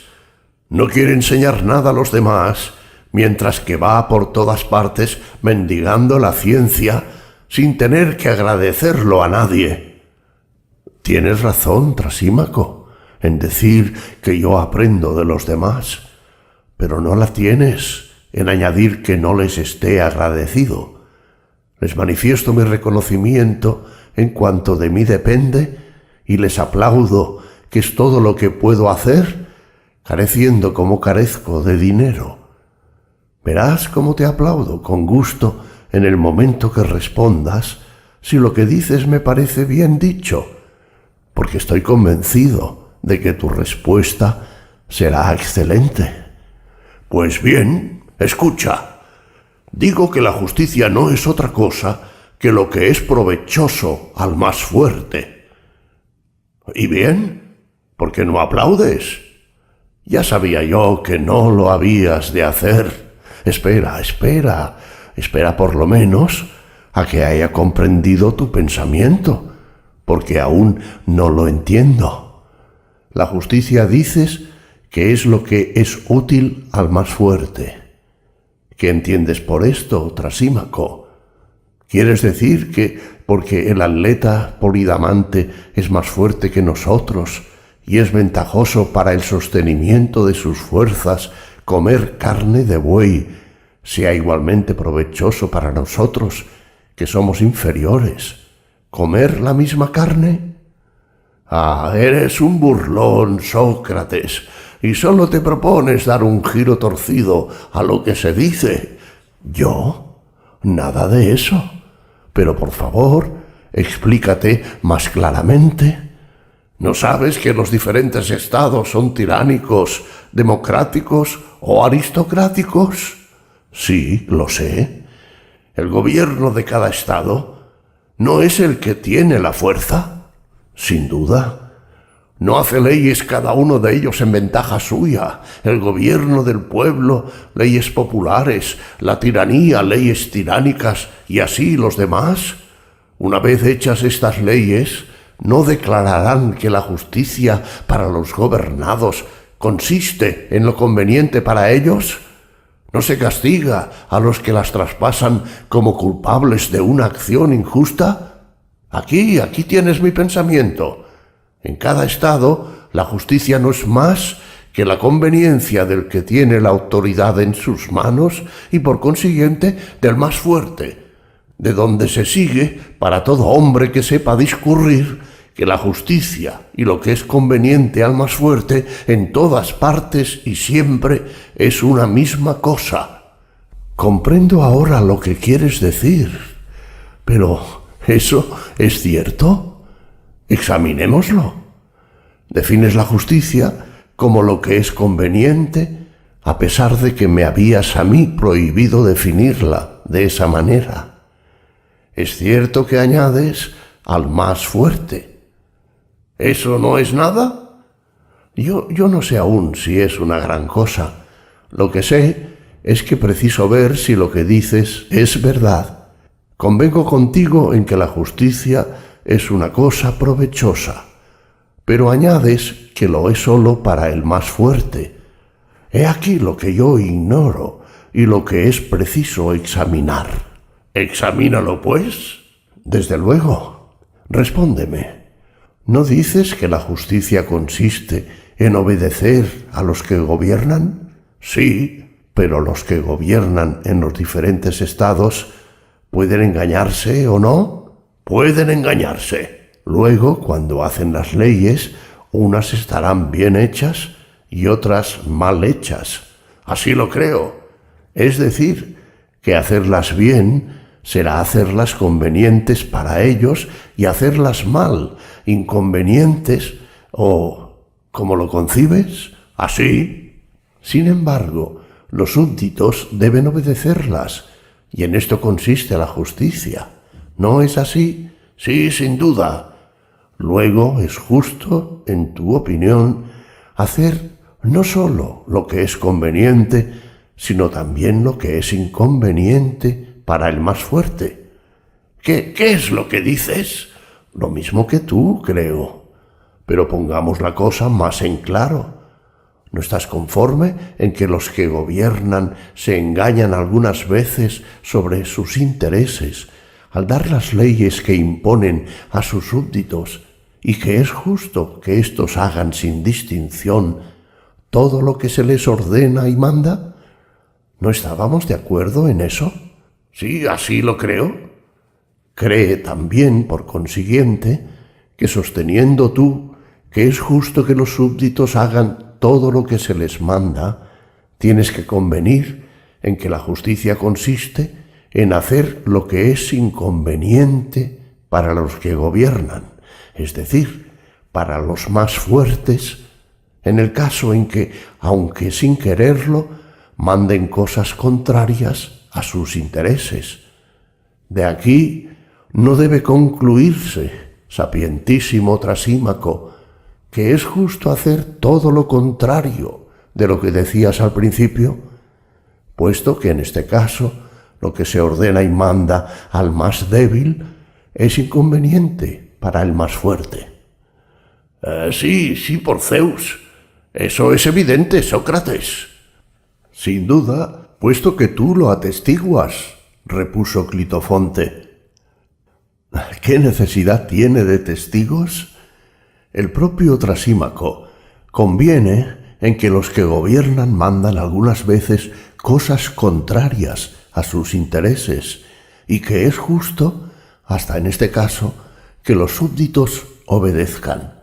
A: No quiere enseñar nada a los demás, mientras que va por todas partes mendigando la ciencia sin tener que agradecerlo a nadie. Tienes razón, Trasímaco, en decir que yo aprendo de los demás, pero no la tienes en añadir que no les esté agradecido. Les manifiesto mi reconocimiento en cuanto de mí depende y les aplaudo, que es todo lo que puedo hacer, careciendo como carezco de dinero. Verás cómo te aplaudo con gusto en el momento que respondas si lo que dices me parece bien dicho, porque estoy convencido de que tu respuesta será excelente. Pues bien, escucha. Digo que la justicia no es otra cosa que lo que es provechoso al más fuerte. ¿Y bien? ¿Por qué no aplaudes? Ya sabía yo que no lo habías de hacer. Espera por lo menos a que haya comprendido tu pensamiento, porque aún no lo entiendo. La justicia dices que es lo que es útil al más fuerte. ¿Qué entiendes por esto, Trasímaco? ¿Quieres decir que porque el atleta polidamante es más fuerte que nosotros y es ventajoso para el sostenimiento de sus fuerzas comer carne de buey sea igualmente provechoso para nosotros, que somos inferiores, comer la misma carne? Ah, eres un burlón, Sócrates, y solo te propones dar un giro torcido a lo que se dice. ¿Yo? Nada de eso. Pero por favor, explícate más claramente. ¿No sabes que los diferentes estados son tiránicos, democráticos o aristocráticos? Sí, lo sé. ¿El gobierno de cada estado no es el que tiene la fuerza? Sin duda. ¿No hace leyes cada uno de ellos en ventaja suya? El gobierno del pueblo, leyes populares, la tiranía, leyes tiránicas, y así los demás. Una vez hechas estas leyes, ¿no declararán que la justicia para los gobernados consiste en lo conveniente para ellos? ¿No se castiga a los que las traspasan como culpables de una acción injusta? Aquí tienes mi pensamiento. En cada estado, la justicia no es más que la conveniencia del que tiene la autoridad en sus manos y por consiguiente del más fuerte, de donde se sigue para todo hombre que sepa discurrir que la justicia y lo que es conveniente al más fuerte en todas partes y siempre es una misma cosa. Comprendo ahora lo que quieres decir, pero ¿eso es cierto? Examinémoslo. Defines la justicia como lo que es conveniente, a pesar de que me habías a mí prohibido definirla de esa manera. Es cierto que añades al más fuerte. ¿Eso no es nada? Yo no sé aún si es una gran cosa. Lo que sé es que preciso ver si lo que dices es verdad. Convengo contigo en que la justicia es una cosa provechosa, pero añades que lo es solo para el más fuerte. He aquí lo que yo ignoro y lo que es preciso examinar. Examínalo, pues. Desde luego. Respóndeme. ¿No dices que la justicia consiste en obedecer a los que gobiernan? Sí, pero los que gobiernan en los diferentes estados pueden engañarse o no. Pueden engañarse. Luego, cuando hacen las leyes, unas estarán bien hechas y otras mal hechas. Así lo creo. Es decir, que hacerlas bien será hacerlas convenientes para ellos y hacerlas mal, inconvenientes o... ¿cómo lo concibes? Así. Sin embargo, los súbditos deben obedecerlas, y en esto consiste la justicia. ¿No es así? Sí, sin duda. Luego es justo, en tu opinión, hacer no sólo lo que es conveniente, sino también lo que es inconveniente para el más fuerte. ¿Qué es lo que dices? Lo mismo que tú, creo. Pero pongamos la cosa más en claro. ¿No estás conforme en que los que gobiernan se engañan algunas veces sobre sus intereses al dar las leyes que imponen a sus súbditos y que es justo que éstos hagan sin distinción todo lo que se les ordena y manda? ¿No estábamos de acuerdo en eso? Sí, así lo creo. Cree también, por consiguiente, que sosteniendo tú que es justo que los súbditos hagan todo lo que se les manda, tienes que convenir en que la justicia consiste en hacer lo que es inconveniente para los que gobiernan, es decir, para los más fuertes, en el caso en que, aunque sin quererlo, manden cosas contrarias a sus intereses. De aquí no debe concluirse, sapientísimo Trasímaco, que es justo hacer todo lo contrario de lo que decías al principio, puesto que en este caso lo que se ordena y manda al más débil es inconveniente para el más fuerte. Sí, por Zeus. Eso es evidente, Sócrates. Sin duda, puesto que tú lo atestiguas, repuso Clitofonte. ¿Qué necesidad tiene de testigos? El propio Trasímaco conviene en que los que gobiernan mandan algunas veces cosas contrarias a sus intereses y que es justo, hasta en este caso, que los súbditos obedezcan.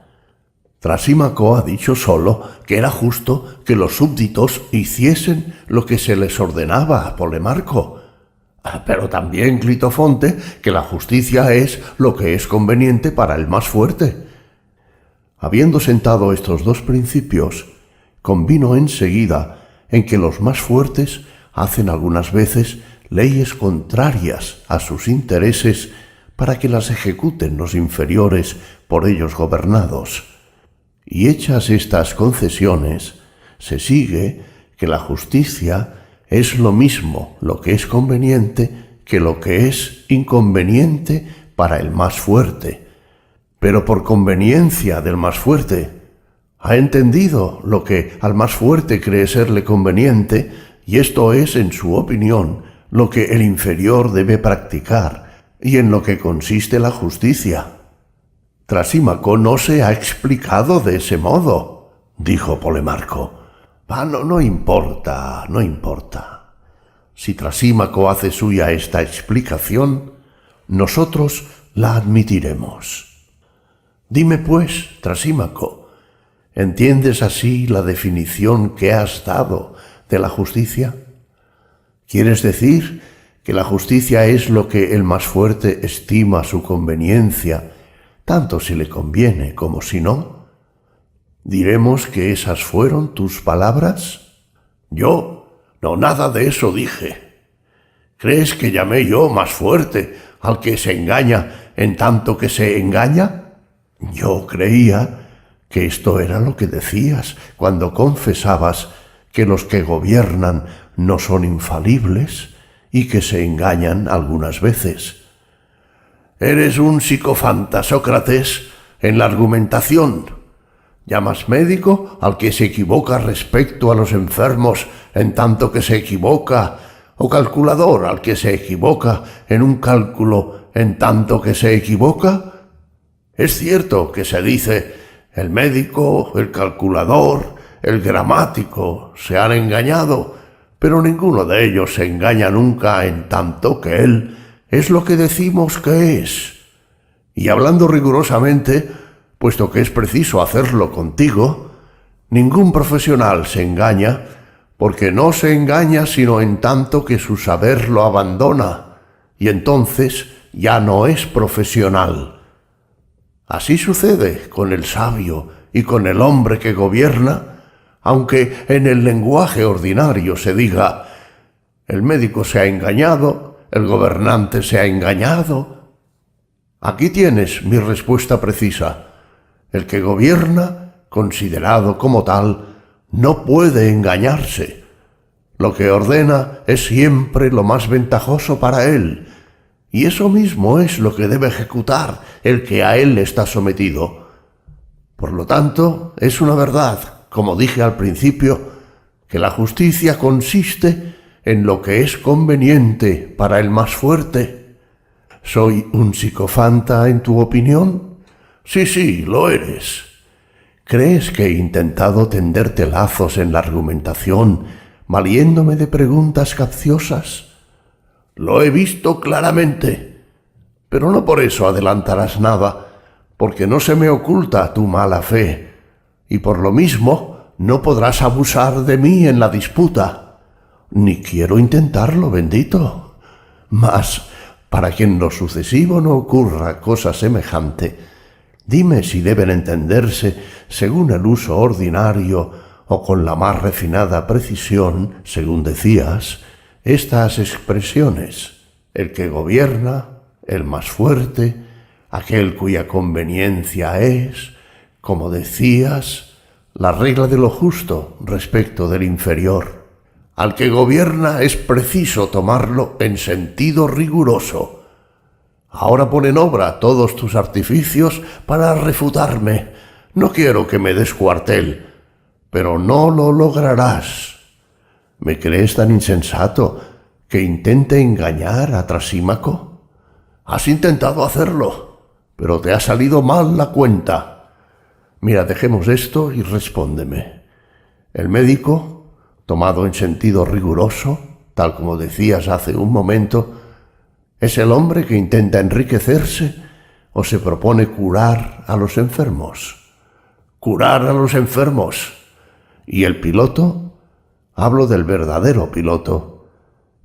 A: Trasímaco ha dicho solo que era justo que los súbditos hiciesen lo que se les ordenaba a Polemarco, pero también Clitofonte que la justicia es lo que es conveniente para el más fuerte. Habiendo sentado estos dos principios, convino enseguida en que los más fuertes hacen algunas veces leyes contrarias a sus intereses para que las ejecuten los inferiores por ellos gobernados. Y hechas estas concesiones, se sigue que la justicia es lo mismo lo que es conveniente que lo que es inconveniente para el más fuerte, pero por conveniencia del más fuerte. Ha entendido lo que al más fuerte cree serle conveniente, y esto es, en su opinión, lo que el inferior debe practicar, y en lo que consiste la justicia. Trasímaco no se ha explicado de ese modo, dijo Polemarco. No importa. Si Trasímaco hace suya esta explicación, nosotros la admitiremos. Dime pues, Trasímaco, ¿entiendes así la definición que has dado de la justicia? ¿Quieres decir que la justicia es lo que el más fuerte estima su conveniencia, tanto si le conviene como si no? ¿Diremos que esas fueron tus palabras? ¿Yo? No, nada de eso dije. ¿Crees que llamé yo más fuerte al que se engaña en tanto que se engaña? Yo creía que esto era lo que decías cuando confesabas que los que gobiernan no son infalibles y que se engañan algunas veces. Eres un psicófanta, Sócrates, en la argumentación. Llamas médico al que se equivoca respecto a los enfermos en tanto que se equivoca, o calculador al que se equivoca en un cálculo en tanto que se equivoca. Es cierto que se dice el médico, el calculador, el gramático se han engañado, pero ninguno de ellos se engaña nunca en tanto que él es lo que decimos que es. Y hablando rigurosamente, puesto que es preciso hacerlo contigo, ningún profesional se engaña, porque no se engaña sino en tanto que su saber lo abandona, y entonces ya no es profesional. Así sucede con el sabio y con el hombre que gobierna, aunque en el lenguaje ordinario se diga: el médico se ha engañado, el gobernante se ha engañado. Aquí tienes mi respuesta precisa. El que gobierna, considerado como tal, no puede engañarse. Lo que ordena es siempre lo más ventajoso para él, y eso mismo es lo que debe ejecutar el que a él está sometido. Por lo tanto, es una verdad, como dije al principio, que la justicia consiste en lo que es conveniente para el más fuerte. ¿Soy un psicófanta en tu opinión? Sí, lo eres. ¿Crees que he intentado tenderte lazos en la argumentación, valiéndome de preguntas capciosas? Lo he visto claramente, pero no por eso adelantarás nada, porque no se me oculta tu mala fe, y por lo mismo no podrás abusar de mí en la disputa. Ni quiero intentarlo, bendito. Mas, para que en lo sucesivo no ocurra cosa semejante, dime si deben entenderse según el uso ordinario o con la más refinada precisión, según decías, estas expresiones: el que gobierna, el más fuerte, aquel cuya conveniencia es, como decías, la regla de lo justo respecto del inferior. Al que gobierna es preciso tomarlo en sentido riguroso. Ahora pon en obra todos tus artificios para refutarme. No quiero que me des cuartel, pero no lo lograrás. ¿Me crees tan insensato que intente engañar a Trasímaco? Has intentado hacerlo, pero te ha salido mal la cuenta. Mira, dejemos esto y respóndeme. El médico, tomado en sentido riguroso, tal como decías hace un momento, ¿es el hombre que intenta enriquecerse o se propone curar a los enfermos? Curar a los enfermos. ¿Y el piloto? Hablo del verdadero piloto.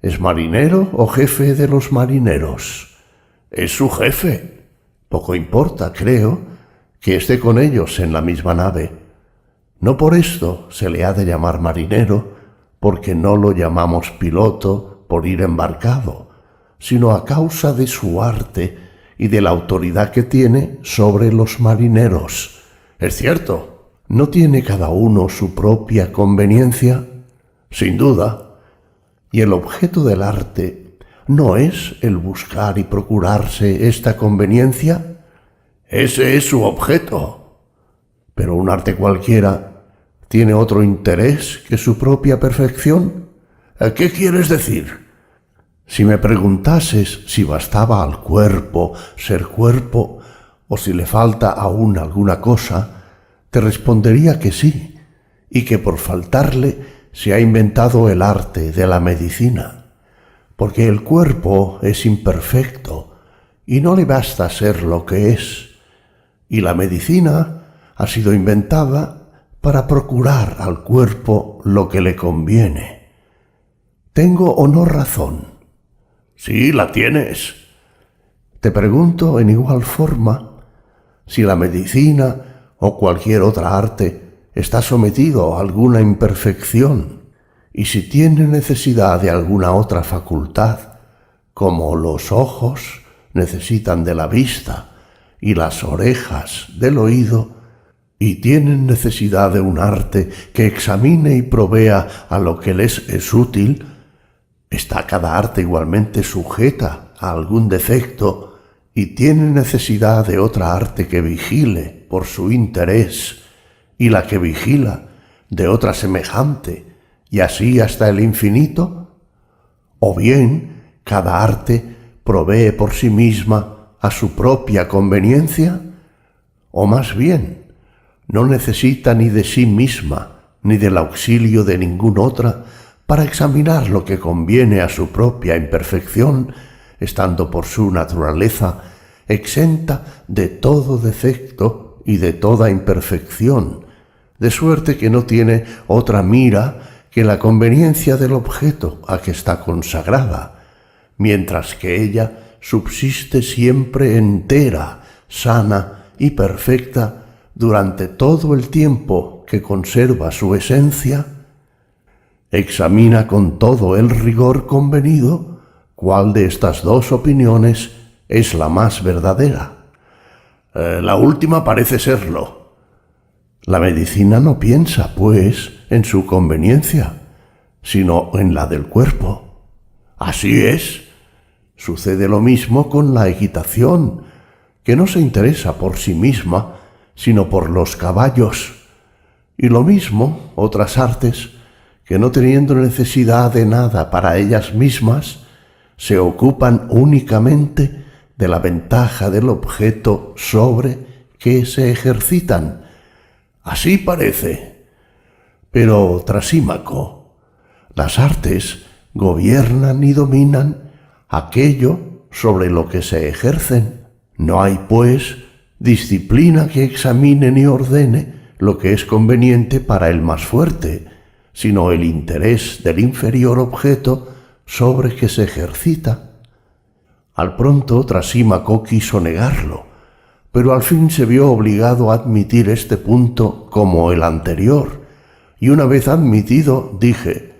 A: ¿Es marinero o jefe de los marineros? Es su jefe. Poco importa, creo, que esté con ellos en la misma nave. No por esto se le ha de llamar marinero, porque no lo llamamos piloto por ir embarcado, sino a causa de su arte y de la autoridad que tiene sobre los marineros. Es cierto, ¿no tiene cada uno su propia conveniencia? Sin duda. Y el objeto del arte ¿no es el buscar y procurarse esta conveniencia? Ese es su objeto. Pero un arte cualquiera ¿tiene otro interés que su propia perfección? ¿Qué quieres decir? Si me preguntases si bastaba al cuerpo ser cuerpo o si le falta aún alguna cosa, te respondería que sí, y que por faltarle se ha inventado el arte de la medicina, porque el cuerpo es imperfecto y no le basta ser lo que es, y la medicina ha sido inventada para procurar al cuerpo lo que le conviene. ¿Tengo o no razón? Sí, la tienes. Te pregunto en igual forma si la medicina o cualquier otra arte está sometido a alguna imperfección y si tiene necesidad de alguna otra facultad, como los ojos necesitan de la vista y las orejas del oído, y tienen necesidad de un arte que examine y provea a lo que les es útil, está cada arte igualmente sujeta a algún defecto y tiene necesidad de otra arte que vigile por su interés, y la que vigila de otra semejante, y así hasta el infinito? ¿O bien cada arte provee por sí misma a su propia conveniencia? ¿O más bien no necesita ni de sí misma ni del auxilio de ninguna otra para examinar lo que conviene a su propia imperfección, estando por su naturaleza exenta de todo defecto y de toda imperfección, de suerte que no tiene otra mira que la conveniencia del objeto a que está consagrada, mientras que ella subsiste siempre entera, sana y perfecta durante todo el tiempo que conserva su esencia? Examina con todo el rigor convenido cuál de estas dos opiniones es la más verdadera. La última parece serlo. La medicina no piensa, pues, en su conveniencia, sino en la del cuerpo. Así es. Sucede lo mismo con la equitación, que no se interesa por sí misma, sino por los caballos. Y lo mismo otras artes, que no teniendo necesidad de nada para ellas mismas, se ocupan únicamente de la ventaja del objeto sobre que se ejercitan. Así parece. Pero, Trasímaco, las artes gobiernan y dominan aquello sobre lo que se ejercen. No hay, pues, disciplina que examine ni ordene lo que es conveniente para el más fuerte, sino el interés del inferior objeto sobre que se ejercita. Al pronto Trasímaco quiso negarlo, pero al fin se vio obligado a admitir este punto como el anterior, y una vez admitido, dije: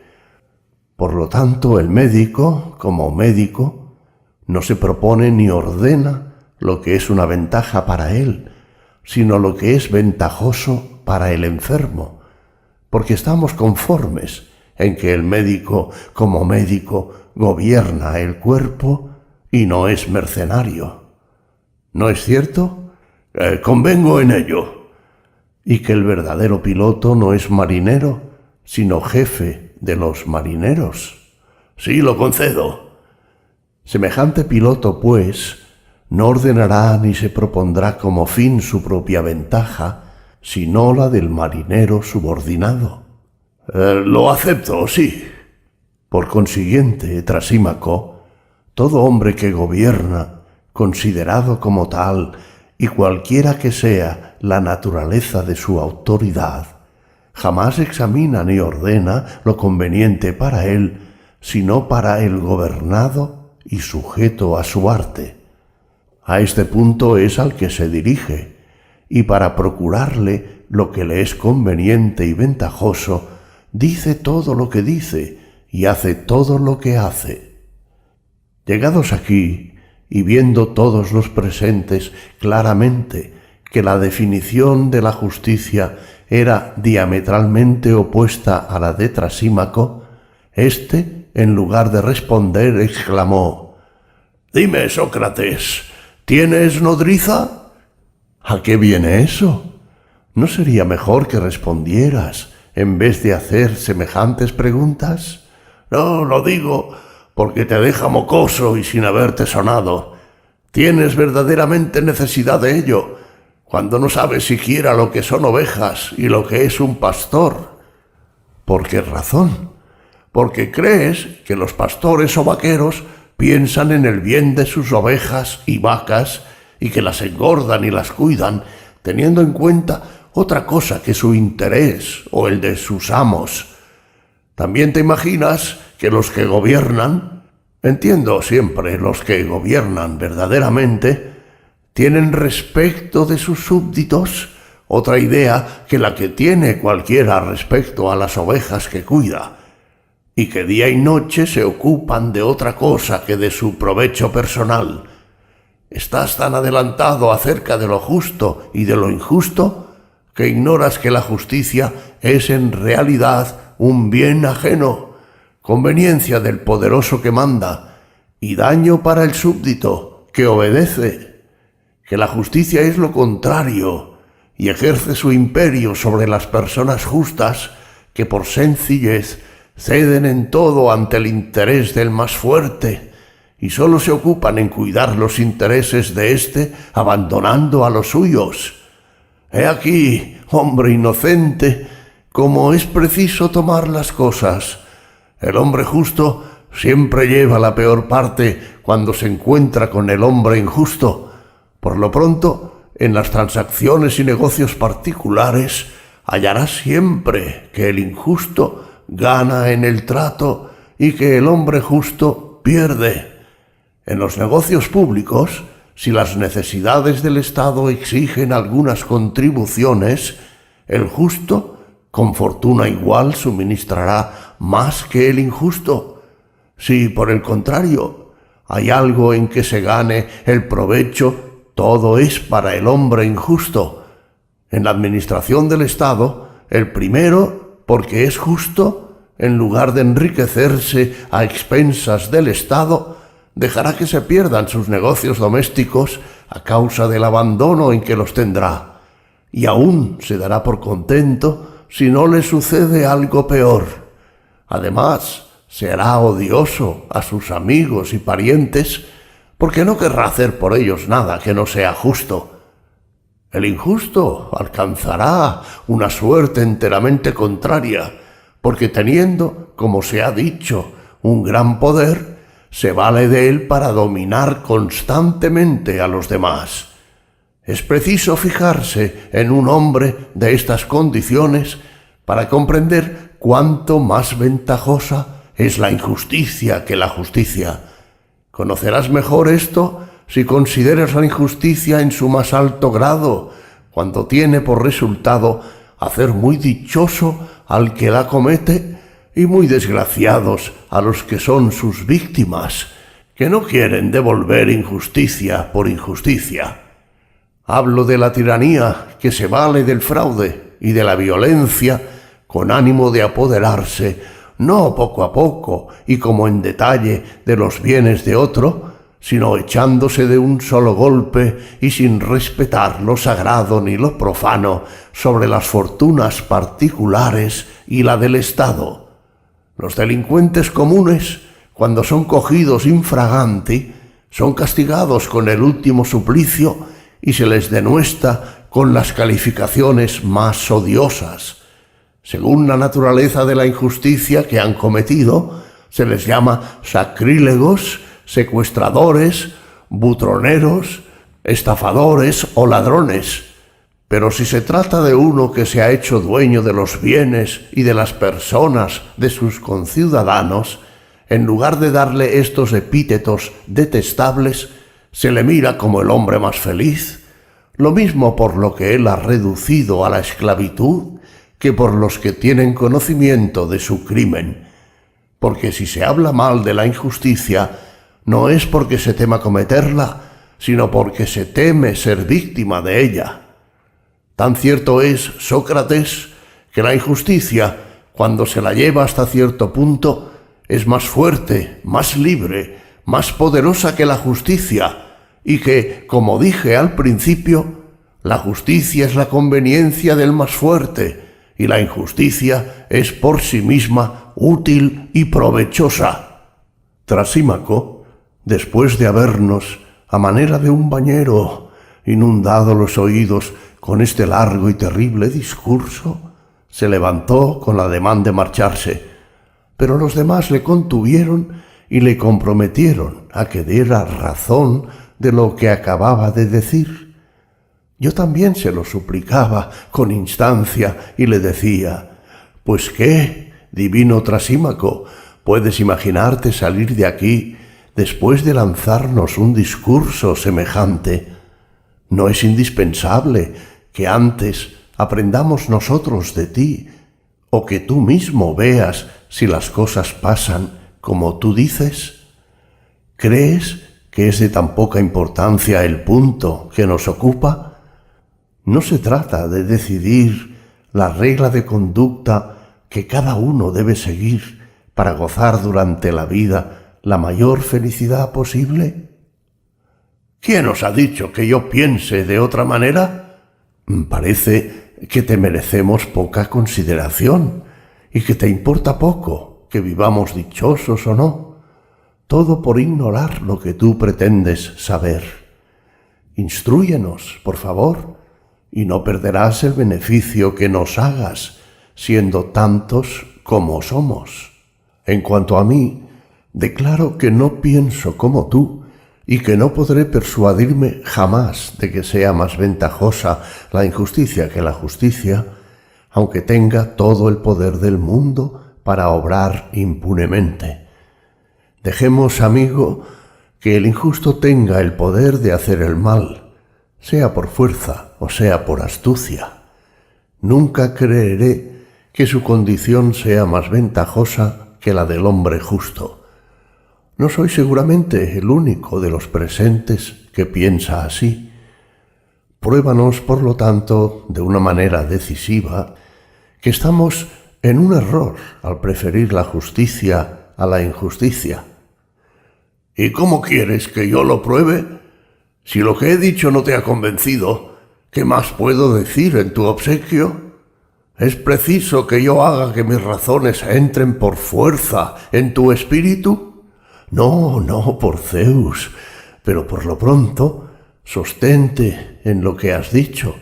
A: por lo tanto, el médico, como médico, no se propone ni ordena lo que es una ventaja para él, sino lo que es ventajoso para el enfermo, porque estamos conformes en que el médico, como médico, gobierna el cuerpo y no es mercenario. ¿No es cierto? Convengo en ello. Y que el verdadero piloto no es marinero, sino jefe de los marineros. Sí, lo concedo. Semejante piloto, pues, no ordenará ni se propondrá como fin su propia ventaja, sino la del marinero subordinado. Lo acepto, sí. Por consiguiente, Trasímaco, todo hombre que gobierna, considerado como tal, y cualquiera que sea la naturaleza de su autoridad, jamás examina ni ordena lo conveniente para él, sino para el gobernado y sujeto a su arte. A este punto es al que se dirige, y para procurarle lo que le es conveniente y ventajoso, dice todo lo que dice y hace todo lo que hace. Llegados aquí, y viendo todos los presentes claramente que la definición de la justicia era diametralmente opuesta a la de Trasímaco, éste, en lugar de responder, exclamó: «Dime, Sócrates, ¿tienes nodriza?» «¿A qué viene eso? ¿No sería mejor que respondieras en vez de hacer semejantes preguntas?» «No, lo digo porque te deja mocoso y sin haberte sonado. Tienes verdaderamente necesidad de ello, cuando no sabes siquiera lo que son ovejas y lo que es un pastor». «¿Por qué razón?» «Porque crees que los pastores o vaqueros piensan en el bien de sus ovejas y vacas y que las engordan y las cuidan, teniendo en cuenta otra cosa que su interés o el de sus amos. También te imaginas que los que gobiernan, entiendo siempre los que gobiernan verdaderamente, tienen respecto de sus súbditos otra idea que la que tiene cualquiera respecto a las ovejas que cuida, y que día y noche se ocupan de otra cosa que de su provecho personal. Estás tan adelantado acerca de lo justo y de lo injusto que ignoras que la justicia es en realidad un bien ajeno, conveniencia del poderoso que manda y daño para el súbdito que obedece, que la justicia es lo contrario y ejerce su imperio sobre las personas justas que por sencillez ceden en todo ante el interés del más fuerte y sólo se ocupan en cuidar los intereses de éste abandonando a los suyos. He aquí, hombre inocente, cómo es preciso tomar las cosas. El hombre justo siempre lleva la peor parte cuando se encuentra con el hombre injusto. Por lo pronto, en las transacciones y negocios particulares, hallarás siempre que el injusto gana en el trato y que el hombre justo pierde. En los negocios públicos, si las necesidades del Estado exigen algunas contribuciones, el justo, con fortuna igual, suministrará más que el injusto. Si, por el contrario, hay algo en que se gane el provecho, todo es para el hombre injusto. En la administración del Estado, el primero, porque es justo, en lugar de enriquecerse a expensas del Estado, dejará que se pierdan sus negocios domésticos a causa del abandono en que los tendrá, y aún se dará por contento si no le sucede algo peor. Además, será odioso a sus amigos y parientes porque no querrá hacer por ellos nada que no sea justo. El injusto alcanzará una suerte enteramente contraria, porque teniendo, como se ha dicho, un gran poder, se vale de él para dominar constantemente a los demás. Es preciso fijarse en un hombre de estas condiciones para comprender cuánto más ventajosa es la injusticia que la justicia. Conocerás mejor esto si consideras la injusticia en su más alto grado, cuando tiene por resultado hacer muy dichoso al que la comete y muy desgraciados a los que son sus víctimas, que no quieren devolver injusticia por injusticia. Hablo de la tiranía que se vale del fraude y de la violencia con ánimo de apoderarse, no poco a poco y como en detalle, de los bienes de otro, sino echándose de un solo golpe y sin respetar lo sagrado ni lo profano sobre las fortunas particulares y la del Estado. Los delincuentes comunes, cuando son cogidos infraganti, son castigados con el último suplicio y se les denuesta con las calificaciones más odiosas. Según la naturaleza de la injusticia que han cometido, se les llama sacrílegos, secuestradores, butroneros, estafadores o ladrones. Pero si se trata de uno que se ha hecho dueño de los bienes y de las personas de sus conciudadanos, en lugar de darle estos epítetos detestables, se le mira como el hombre más feliz, lo mismo por lo que él ha reducido a la esclavitud que por los que tienen conocimiento de su crimen. Porque si se habla mal de la injusticia, no es porque se tema cometerla, sino porque se teme ser víctima de ella. Tan cierto es, Sócrates, que la injusticia, cuando se la lleva hasta cierto punto, es más fuerte, más libre, más poderosa que la justicia, y que, como dije al principio, la justicia es la conveniencia del más fuerte, y la injusticia es por sí misma útil y provechosa. Trasímaco, después de habernos, a manera de un bañero, inundado los oídos con este largo y terrible discurso, se levantó con ademán de marcharse, pero los demás le contuvieron y le comprometieron a que diera razón de lo que acababa de decir. Yo también se lo suplicaba con instancia y le decía: «Pues qué, divino Trasímaco, puedes imaginarte salir de aquí después de lanzarnos un discurso semejante. No es indispensable que antes aprendamos nosotros de ti, o que tú mismo veas si las cosas pasan como tú dices. ¿Crees que es de tan poca importancia el punto que nos ocupa? No se trata de decidir la regla de conducta que cada uno debe seguir para gozar durante la vida la mayor felicidad posible. ¿Quién os ha dicho que yo piense de otra manera? Parece que te merecemos poca consideración y que te importa poco que vivamos dichosos o no, todo por ignorar lo que tú pretendes saber. Instrúyenos, por favor, y no perderás el beneficio que nos hagas, siendo tantos como somos. En cuanto a mí, declaro que no pienso como tú y que no podré persuadirme jamás de que sea más ventajosa la injusticia que la justicia, aunque tenga todo el poder del mundo para obrar impunemente. Dejemos, amigo, que el injusto tenga el poder de hacer el mal, sea por fuerza o sea por astucia. Nunca creeré que su condición sea más ventajosa que la del hombre justo. No soy seguramente el único de los presentes que piensa así. Pruébanos, por lo tanto, de una manera decisiva, que estamos en un error al preferir la justicia a la injusticia. ¿Y cómo quieres que yo lo pruebe? Si lo que he dicho no te ha convencido, ¿qué más puedo decir en tu obsequio? ¿Es preciso que yo haga que mis razones entren por fuerza en tu espíritu? No, por Zeus, pero por lo pronto, sostente en lo que has dicho,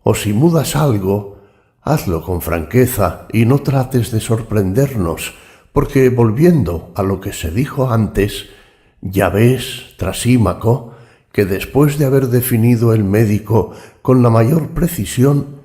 A: o si mudas algo, hazlo con franqueza y no trates de sorprendernos, porque volviendo a lo que se dijo antes, ya ves, Trasímaco, que después de haber definido el médico con la mayor precisión,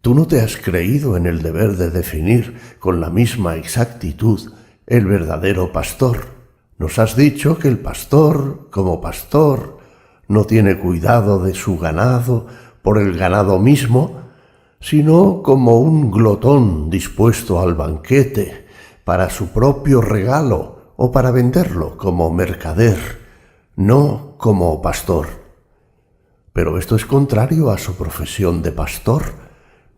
A: tú no te has creído en el deber de definir con la misma exactitud el verdadero pastor. Nos has dicho que el pastor, como pastor, no tiene cuidado de su ganado por el ganado mismo, sino como un glotón dispuesto al banquete para su propio regalo o para venderlo como mercader, no como pastor. Pero esto es contrario a su profesión de pastor,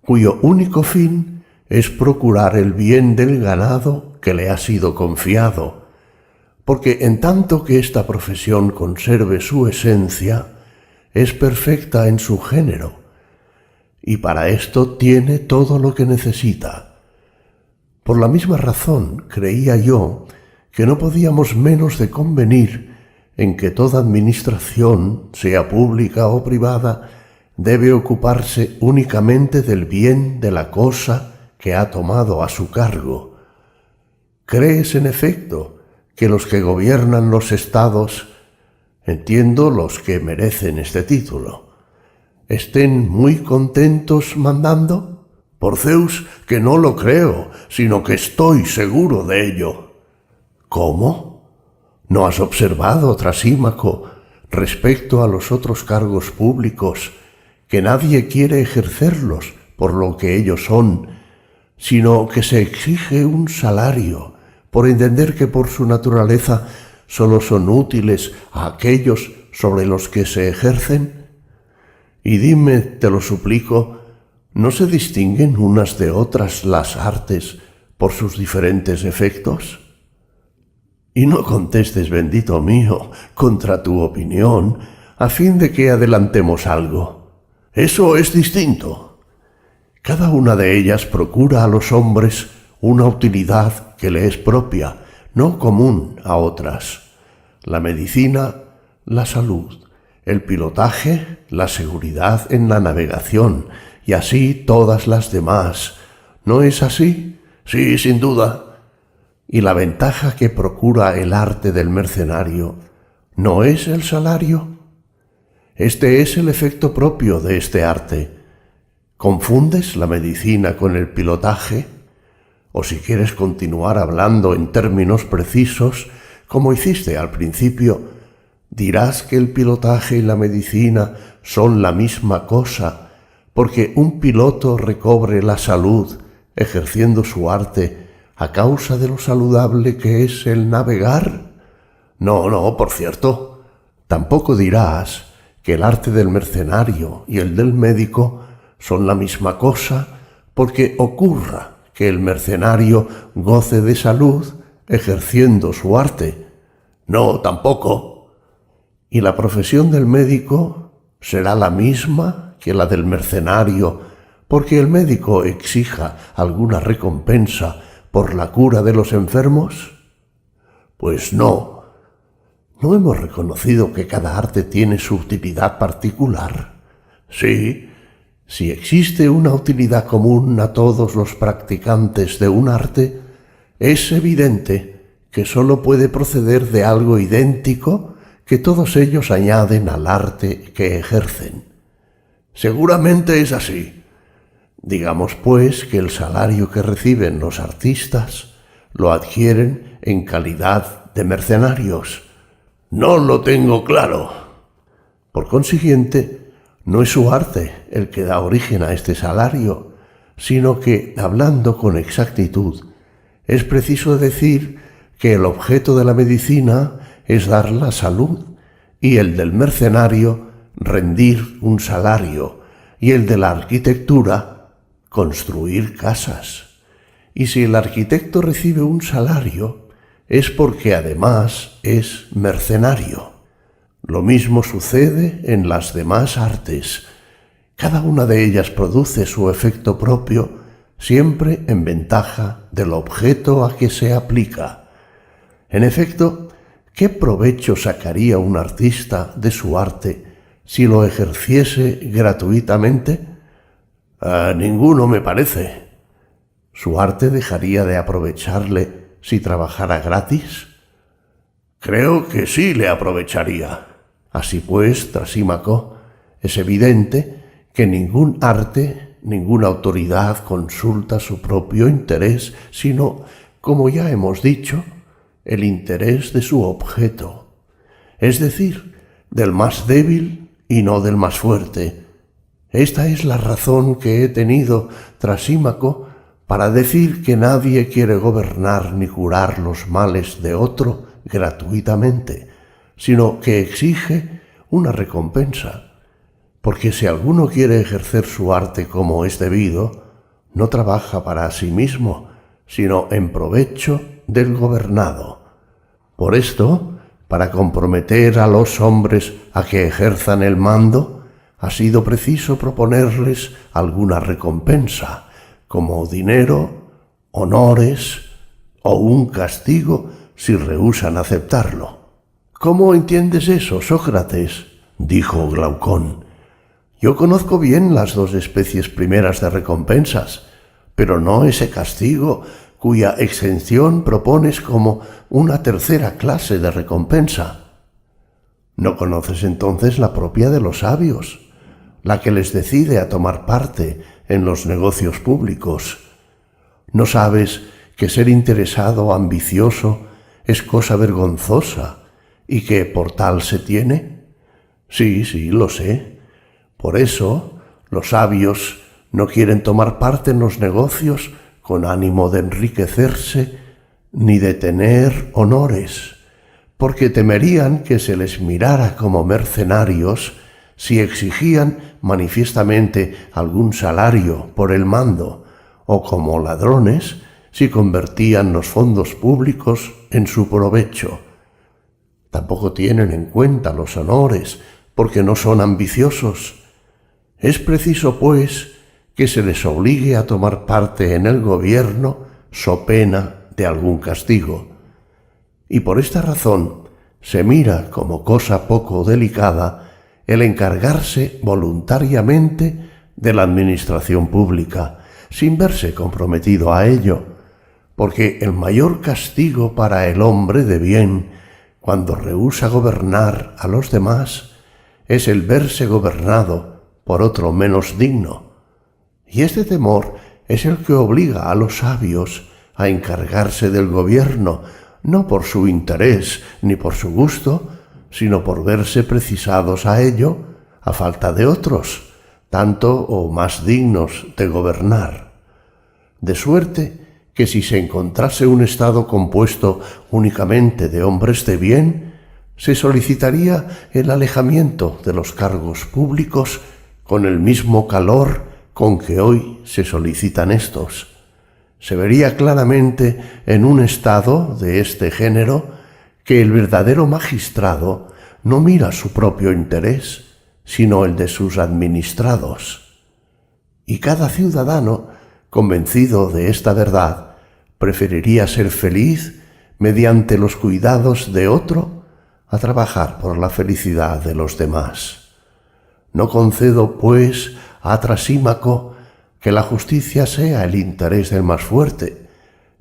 A: cuyo único fin es procurar el bien del ganado que le ha sido confiado, porque en tanto que esta profesión conserve su esencia, es perfecta en su género, y para esto tiene todo lo que necesita. Por la misma razón creía yo que no podíamos menos de convenir en que toda administración, sea pública o privada, debe ocuparse únicamente del bien de la cosa que ha tomado a su cargo. ¿Crees, en efecto, que los que gobiernan los estados, entiendo los que merecen este título, estén muy contentos mandando? Por Zeus, que no lo creo, sino que estoy seguro de ello. ¿Cómo? ¿No has observado, Trasímaco, respecto a los otros cargos públicos, que nadie quiere ejercerlos por lo que ellos son, sino que se exige un salario, por entender que por su naturaleza solo son útiles a aquellos sobre los que se ejercen? Y dime, te lo suplico, ¿no se distinguen unas de otras las artes por sus diferentes efectos? Y no contestes, bendito mío, contra tu opinión, a fin de que adelantemos algo. Eso es distinto. Cada una de ellas procura a los hombres una utilidad que le es propia, no común a otras. La medicina, la salud, el pilotaje, la seguridad en la navegación, y así todas las demás. ¿No es así? Sí, sin duda. Y la ventaja que procura el arte del mercenario, ¿no es el salario? Este es el efecto propio de este arte. ¿Confundes la medicina con el pilotaje? O si quieres continuar hablando en términos precisos, como hiciste al principio, dirás que el pilotaje y la medicina son la misma cosa, porque un piloto recobre la salud ejerciendo su arte a causa de lo saludable que es el navegar. No, por cierto, tampoco dirás que el arte del mercenario y el del médico son la misma cosa, porque ocurra que el mercenario goce de salud ejerciendo su arte. No, tampoco. Y la profesión del médico será la misma que la del mercenario, porque el médico exija alguna recompensa por la cura de los enfermos. Pues no. ¿No hemos reconocido que cada arte tiene su utilidad particular? Sí, si existe una utilidad común a todos los practicantes de un arte, es evidente que sólo puede proceder de algo idéntico que todos ellos añaden al arte que ejercen. Seguramente es así. Digamos, pues, que el salario que reciben los artistas lo adquieren en calidad de mercenarios. No lo tengo claro. Por consiguiente, no es su arte el que da origen a este salario, sino que, hablando con exactitud, es preciso decir que el objeto de la medicina es dar la salud, y el del mercenario rendir un salario, y el de la arquitectura construir casas. Y si el arquitecto recibe un salario, es porque además es mercenario. Lo mismo sucede en las demás artes. Cada una de ellas produce su efecto propio, siempre en ventaja del objeto a que se aplica. En efecto, ¿qué provecho sacaría un artista de su arte si lo ejerciese gratuitamente? Ninguno, me parece. ¿Su arte dejaría de aprovecharle si trabajara gratis? Creo que sí le aprovecharía. Así pues, Trasímaco, es evidente que ningún arte, ninguna autoridad consulta su propio interés, sino, como ya hemos dicho, el interés de su objeto, es decir, del más débil y no del más fuerte. Esta es la razón que he tenido, Trasímaco, para decir que nadie quiere gobernar ni curar los males de otro gratuitamente, sino que exige una recompensa, porque si alguno quiere ejercer su arte como es debido, no trabaja para sí mismo, sino en provecho del gobernado. Por esto, para comprometer a los hombres a que ejerzan el mando, ha sido preciso proponerles alguna recompensa, como dinero, honores o un castigo si rehúsan aceptarlo. ¿Cómo entiendes eso, Sócrates?, dijo Glaucón. Yo conozco bien las dos especies primeras de recompensas, pero no ese castigo cuya exención propones como una tercera clase de recompensa. ¿No conoces entonces la propia de los sabios, la que les decide a tomar parte en los negocios públicos? ¿No sabes que ser interesado o ambicioso es cosa vergonzosa y que por tal se tiene? Sí, lo sé. Por eso, los sabios no quieren tomar parte en los negocios con ánimo de enriquecerse ni de tener honores, porque temerían que se les mirara como mercenarios si exigían manifiestamente algún salario por el mando, o como ladrones si convertían los fondos públicos en su provecho. Tampoco tienen en cuenta los honores, porque no son ambiciosos. Es preciso, pues, que se les obligue a tomar parte en el gobierno so pena de algún castigo. Y por esta razón se mira como cosa poco delicada el encargarse voluntariamente de la administración pública, sin verse comprometido a ello, porque el mayor castigo para el hombre de bien, cuando rehúsa gobernar a los demás, es el verse gobernado por otro menos digno. Y este temor es el que obliga a los sabios a encargarse del gobierno, no por su interés ni por su gusto, sino por verse precisados a ello a falta de otros, tanto o más dignos de gobernar. De suerte que si se encontrase un estado compuesto únicamente de hombres de bien, se solicitaría el alejamiento de los cargos públicos con el mismo calor con que hoy se solicitan estos. Se vería claramente en un estado de este género que el verdadero magistrado no mira su propio interés, sino el de sus administrados. Y cada ciudadano, convencido de esta verdad, preferiría ser feliz mediante los cuidados de otro a trabajar por la felicidad de los demás. No concedo, pues, a Trasímaco que la justicia sea el interés del más fuerte,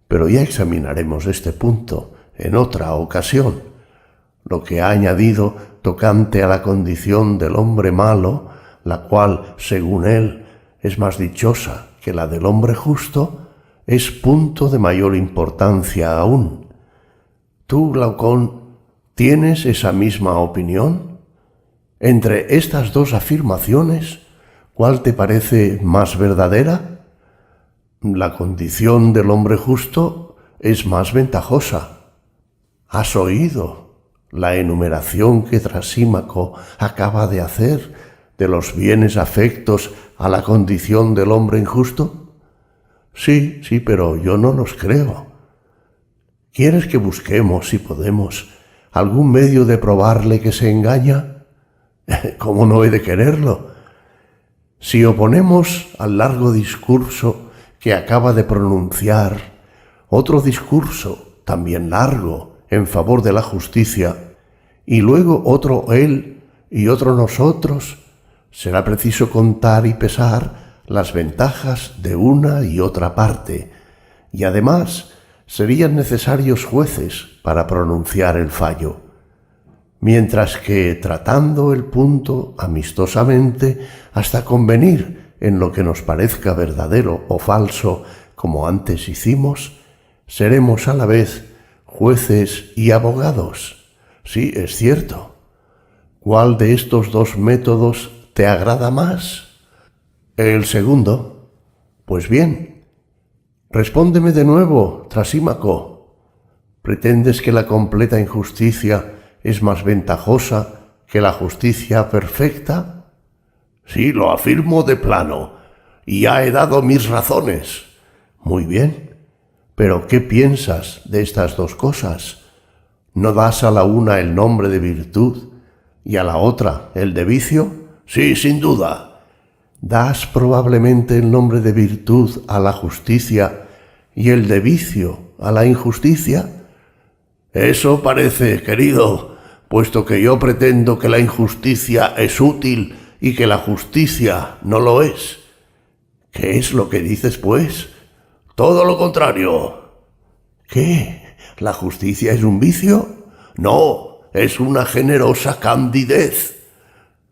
A: pero ya examinaremos este punto en otra ocasión. Lo que ha añadido tocante a la condición del hombre malo, la cual, según él, es más dichosa que la del hombre justo, es punto de mayor importancia aún. ¿Tú, Glaucón, tienes esa misma opinión? Entre estas dos afirmaciones, ¿cuál te parece más verdadera? La condición del hombre justo es más ventajosa. ¿Has oído la enumeración que Trasímaco acaba de hacer de los bienes afectos a la condición del hombre injusto? Sí, pero yo no los creo. ¿Quieres que busquemos, si podemos, algún medio de probarle que se engaña? ¿Cómo no he de quererlo? Si oponemos al largo discurso que acaba de pronunciar otro discurso también largo en favor de la justicia, y luego otro él y otro nosotros, será preciso contar y pesar las ventajas de una y otra parte, y además serían necesarios jueces para pronunciar el fallo. Mientras que, tratando el punto amistosamente hasta convenir en lo que nos parezca verdadero o falso, como antes hicimos, seremos a la vez jueces y abogados. Sí, es cierto. ¿Cuál de estos dos métodos te agrada más? El segundo. Pues bien, respóndeme de nuevo, Trasímaco. ¿Pretendes que la completa injusticia es más ventajosa que la justicia perfecta? Sí, lo afirmo de plano, y ya he dado mis razones. Muy bien, pero ¿qué piensas de estas dos cosas? ¿No das a la una el nombre de virtud y a la otra el de vicio? Sí, sin duda. ¿Das probablemente el nombre de virtud a la justicia y el de vicio a la injusticia? Eso parece, querido, puesto que yo pretendo que la injusticia es útil y que la justicia no lo es. ¿Qué es lo que dices, pues? Todo lo contrario. ¿Qué? ¿La justicia es un vicio? No, es una generosa candidez.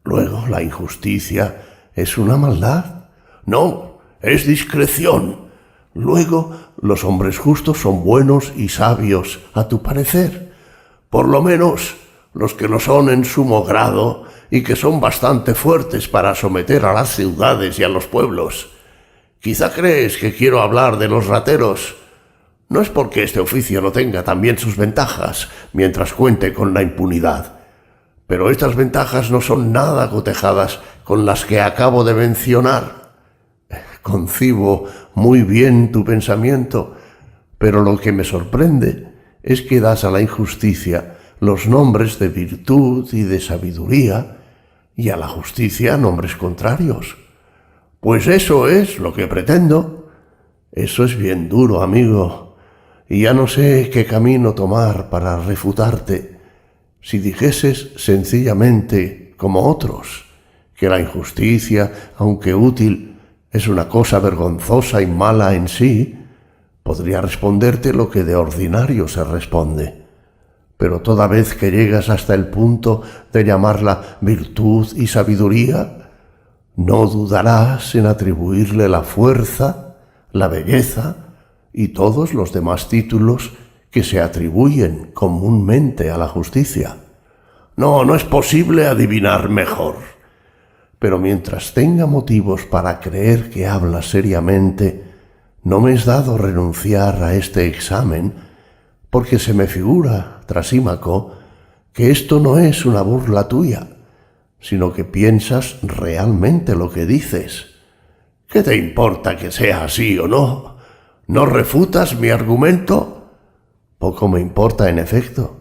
A: Luego, ¿la injusticia es una maldad? No, es discreción. Luego, los hombres justos son buenos y sabios, a tu parecer. Por lo menos, los que lo son en sumo grado y que son bastante fuertes para someter a las ciudades y a los pueblos. Quizá crees que quiero hablar de los rateros. No es porque este oficio no tenga también sus ventajas, mientras cuente con la impunidad. Pero estas ventajas no son nada cotejadas con las que acabo de mencionar. Concibo muy bien tu pensamiento, pero lo que me sorprende es que das a la injusticia los nombres de virtud y de sabiduría, y a la justicia nombres contrarios. Pues eso es lo que pretendo. Eso es bien duro, amigo, y ya no sé qué camino tomar para refutarte. Si dijeses sencillamente, como otros, que la injusticia, aunque útil, es una cosa vergonzosa y mala en sí, podría responderte lo que de ordinario se responde. Pero toda vez que llegas hasta el punto de llamarla virtud y sabiduría, no dudarás en atribuirle la fuerza, la belleza y todos los demás títulos que se atribuyen comúnmente a la justicia. No es posible adivinar mejor. Pero mientras tenga motivos para creer que hablas seriamente, no me es dado renunciar a este examen, porque se me figura, Trasímaco, que esto no es una burla tuya, sino que piensas realmente lo que dices. ¿Qué te importa que sea así o no? ¿No refutas mi argumento? Poco me importa, en efecto,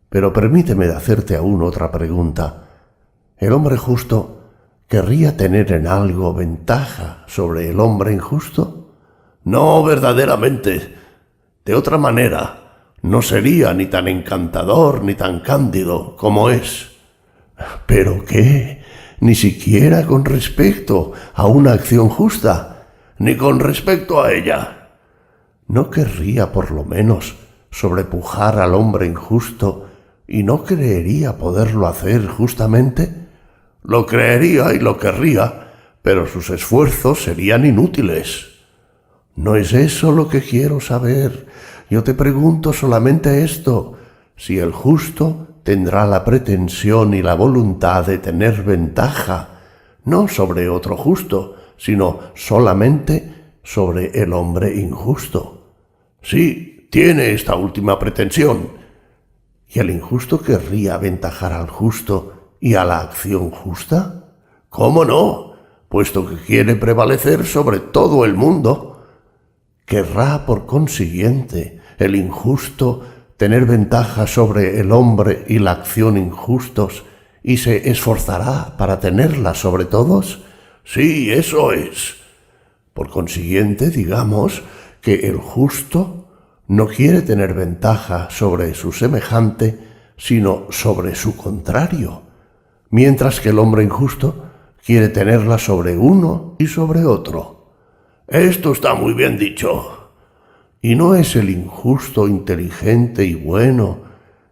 A: pero permíteme hacerte aún otra pregunta. ¿El hombre justo querría tener en algo ventaja sobre el hombre injusto? No, verdaderamente. De otra manera, no sería ni tan encantador ni tan cándido como es. ¿Pero qué? Ni siquiera con respecto a una acción justa, ni con respecto a ella. ¿No querría por lo menos sobrepujar al hombre injusto y no creería poderlo hacer justamente? Lo creería y lo querría, pero sus esfuerzos serían inútiles. No es eso lo que quiero saber. Yo te pregunto solamente esto: si el justo tendrá la pretensión y la voluntad de tener ventaja, no sobre otro justo, sino solamente sobre el hombre injusto. Sí, tiene esta última pretensión. ¿Y el injusto querría aventajar al justo y a la acción justa? ¿Cómo no? Puesto que quiere prevalecer sobre todo el mundo. Querrá, por consiguiente, el injusto tener ventaja sobre el hombre y la acción injustos, y se esforzará para tenerla sobre todos. Sí, eso es. Por consiguiente, digamos que el justo no quiere tener ventaja sobre su semejante, sino sobre su contrario, mientras que el hombre injusto quiere tenerla sobre uno y sobre otro. Esto está muy bien dicho. ¿Y no es el injusto inteligente y bueno,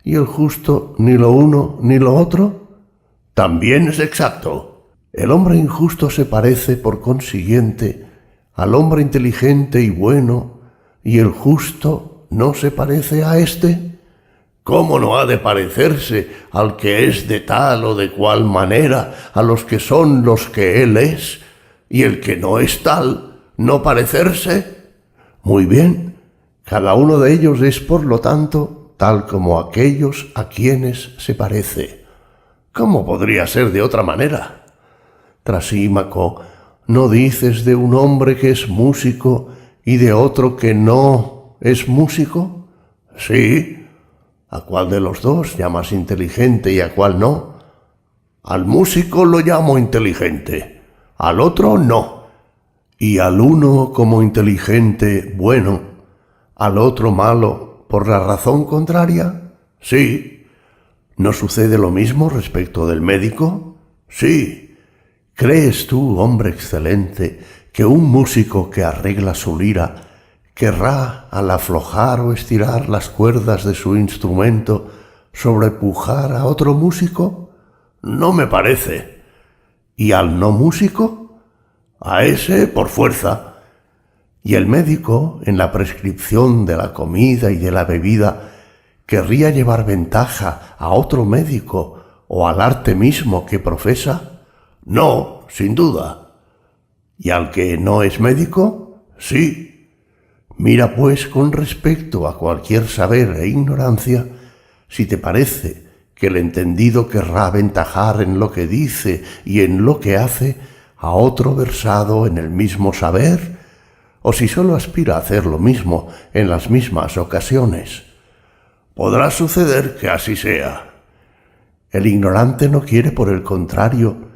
A: y el justo ni lo uno ni lo otro? También es exacto. El hombre injusto se parece, por consiguiente, al hombre inteligente y bueno, y el justo no se parece a éste. ¿Cómo no ha de parecerse al que es de tal o de cual manera a los que son los que él es, y el que no es tal, no parecerse? Muy bien. Cada uno de ellos es, por lo tanto, tal como aquellos a quienes se parece. ¿Cómo podría ser de otra manera? Trasímaco, ¿no dices de un hombre que es músico y de otro que no es músico? Sí. ¿A cuál de los dos llamas inteligente y a cuál no? Al músico lo llamo inteligente, al otro no. Y al uno como inteligente bueno, al otro malo por la razón contraria. Sí. ¿No sucede lo mismo respecto del médico? Sí. ¿Crees tú, hombre excelente, que un músico que arregla su lira querrá, al aflojar o estirar las cuerdas de su instrumento, sobrepujar a otro músico? No me parece. ¿Y al no músico? A ese por fuerza. Y el médico, en la prescripción de la comida y de la bebida, ¿querría llevar ventaja a otro médico o al arte mismo que profesa? No, sin duda. ¿Y al que no es médico? Sí. Mira pues con respecto a cualquier saber e ignorancia, si te parece que el entendido querrá aventajar en lo que dice y en lo que hace a otro versado en el mismo saber, o si solo aspira a hacer lo mismo en las mismas ocasiones. Podrá suceder que así sea. El ignorante no quiere, por el contrario,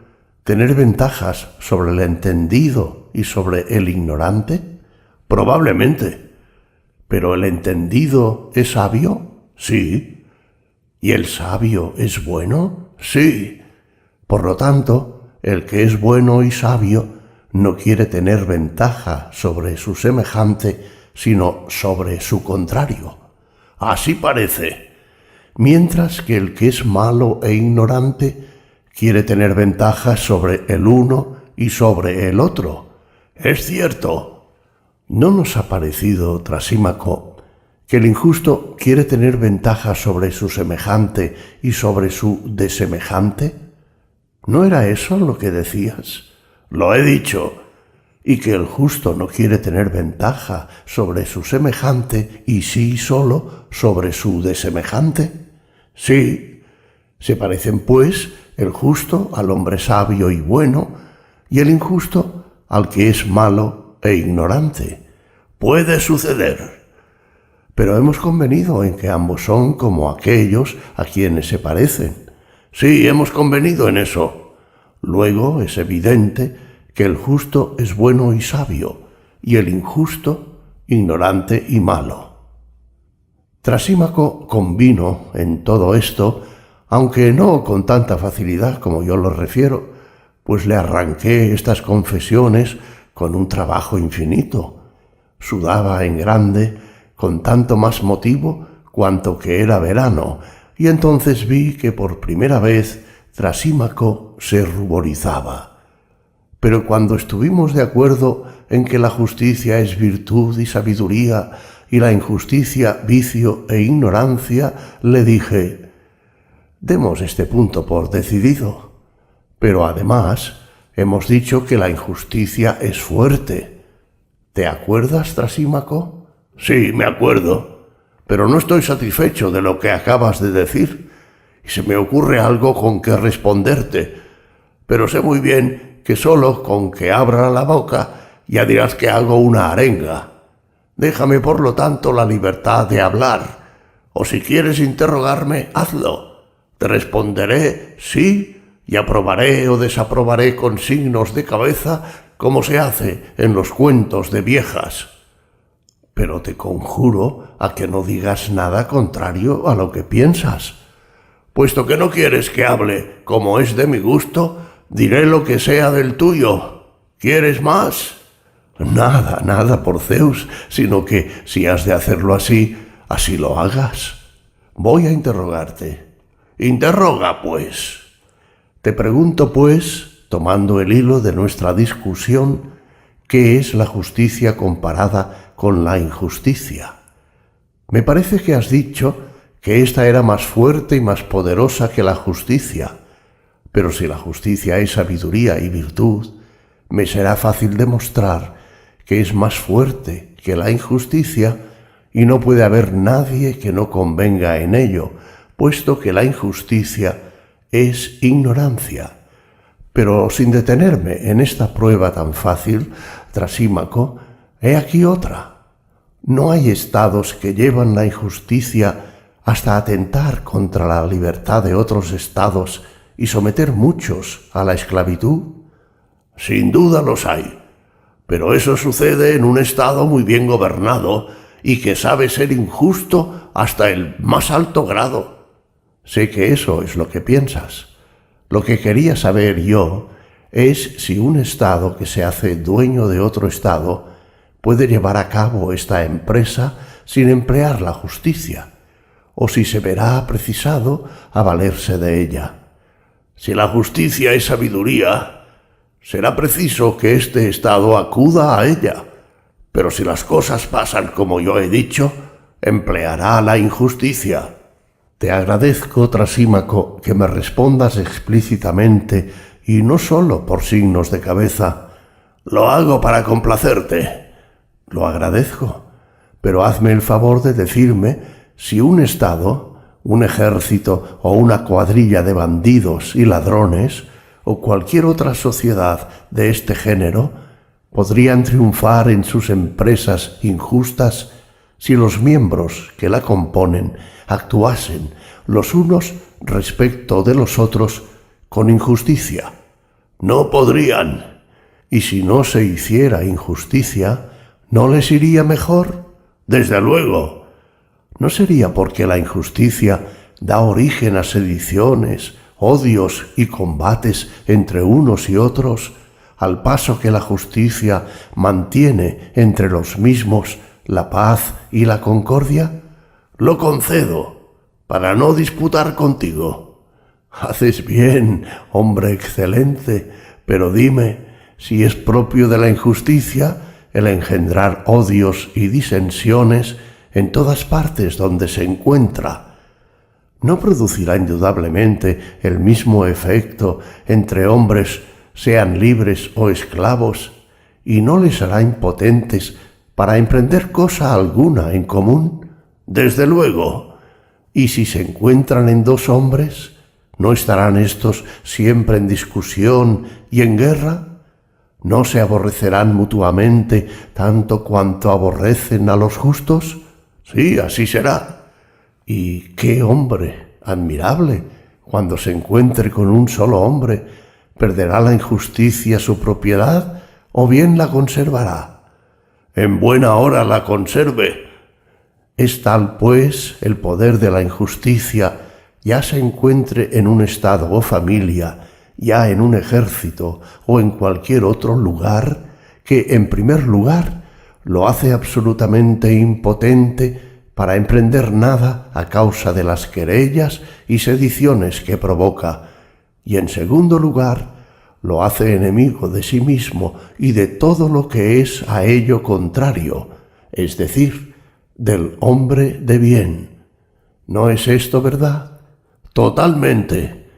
A: tener ventajas sobre el entendido y sobre el ignorante. Probablemente. ¿Pero el entendido es sabio? Sí. ¿Y el sabio es bueno? Sí. Por lo tanto, el que es bueno y sabio no quiere tener ventaja sobre su semejante, sino sobre su contrario. Así parece. Mientras que el que es malo e ignorante quiere tener ventaja sobre el uno y sobre el otro. Es cierto. ¿No nos ha parecido, Trasímaco, que el injusto quiere tener ventaja sobre su semejante y sobre su desemejante? ¿No era eso lo que decías? Lo he dicho. ¿Y que el justo no quiere tener ventaja sobre su semejante y sí solo sobre su desemejante? Sí. Se parecen, pues, el justo al hombre sabio y bueno, y el injusto al que es malo e ignorante. Puede suceder. Pero hemos convenido en que ambos son como aquellos a quienes se parecen. Sí, hemos convenido en eso. Luego es evidente que el justo es bueno y sabio, y el injusto ignorante y malo. Trasímaco convino en todo esto, aunque no con tanta facilidad como yo lo refiero, pues le arranqué estas confesiones con un trabajo infinito. Sudaba en grande, con tanto más motivo cuanto que era verano, y entonces vi que por primera vez Trasímaco se ruborizaba. Pero cuando estuvimos de acuerdo en que la justicia es virtud y sabiduría, y la injusticia vicio e ignorancia, le dije: demos este punto por decidido. Pero además hemos dicho que la injusticia es fuerte. ¿Te acuerdas, Trasímaco? Sí, me acuerdo, pero no estoy satisfecho de lo que acabas de decir, y se me ocurre algo con que responderte, pero sé muy bien que solo con que abra la boca ya dirás que hago una arenga. Déjame, por lo tanto, la libertad de hablar, o si quieres interrogarme, hazlo. Te responderé sí y aprobaré o desaprobaré con signos de cabeza, como se hace en los cuentos de viejas. Pero te conjuro a que no digas nada contrario a lo que piensas. Puesto que no quieres que hable como es de mi gusto, diré lo que sea del tuyo. ¿Quieres más? Nada, nada, por Zeus, sino que si has de hacerlo así, así lo hagas. Voy a interrogarte. Interroga, pues. Te pregunto, pues, tomando el hilo de nuestra discusión, ¿qué es la justicia comparada con la injusticia? Me parece que has dicho que ésta era más fuerte y más poderosa que la justicia, pero si la justicia es sabiduría y virtud, me será fácil demostrar que es más fuerte que la injusticia, y no puede haber nadie que no convenga en ello, puesto que la injusticia es ignorancia. Pero sin detenerme en esta prueba tan fácil, Trasímaco, he aquí otra. No hay estados que llevan la injusticia hasta atentar contra la libertad de otros estados y someter muchos a la esclavitud. Sin duda los hay, pero eso sucede en un estado muy bien gobernado y que sabe ser injusto hasta el más alto grado. Sé que eso es lo que piensas. Lo que quería saber yo es si un estado que se hace dueño de otro estado puede llevar a cabo esta empresa sin emplear la justicia, o si se verá precisado a valerse de ella. Si la justicia es sabiduría, será preciso que este estado acuda a ella, pero si las cosas pasan como yo he dicho, empleará la injusticia. Te agradezco, Trasímaco, que me respondas explícitamente y no solo por signos de cabeza. Lo hago para complacerte. Lo agradezco, pero hazme el favor de decirme si un estado, un ejército o una cuadrilla de bandidos y ladrones o cualquier otra sociedad de este género podrían triunfar en sus empresas injustas si los miembros que la componen actuasen los unos respecto de los otros con injusticia. No podrían. Y si no se hiciera injusticia, ¿no les iría mejor? Desde luego. ¿No sería porque la injusticia da origen a sediciones, odios y combates entre unos y otros, al paso que la justicia mantiene entre los mismos la paz y la concordia? Lo concedo, para no disputar contigo. Haces bien, hombre excelente, pero dime si es propio de la injusticia el engendrar odios y disensiones en todas partes donde se encuentra. ¿No producirá indudablemente el mismo efecto entre hombres, sean libres o esclavos, y no les hará impotentes para emprender cosa alguna en común? Desde luego. ¿Y si se encuentran en dos hombres, ¿No estarán éstos siempre en discusión y en guerra? ¿No se aborrecerán mutuamente tanto cuanto aborrecen a los justos? Sí, así será. ¿Y qué hombre admirable, cuando se encuentre con un solo hombre, perderá la injusticia su propiedad o bien la conservará? En buena hora la conserve. Es tal, pues, el poder de la injusticia, ya se encuentre en un estado o familia, ya en un ejército o en cualquier otro lugar, que, en primer lugar, lo hace absolutamente impotente para emprender nada a causa de las querellas y sediciones que provoca, y en segundo lugar, lo hace enemigo de sí mismo y de todo lo que es a ello contrario, es decir, del hombre de bien. ¿No es esto verdad? Totalmente.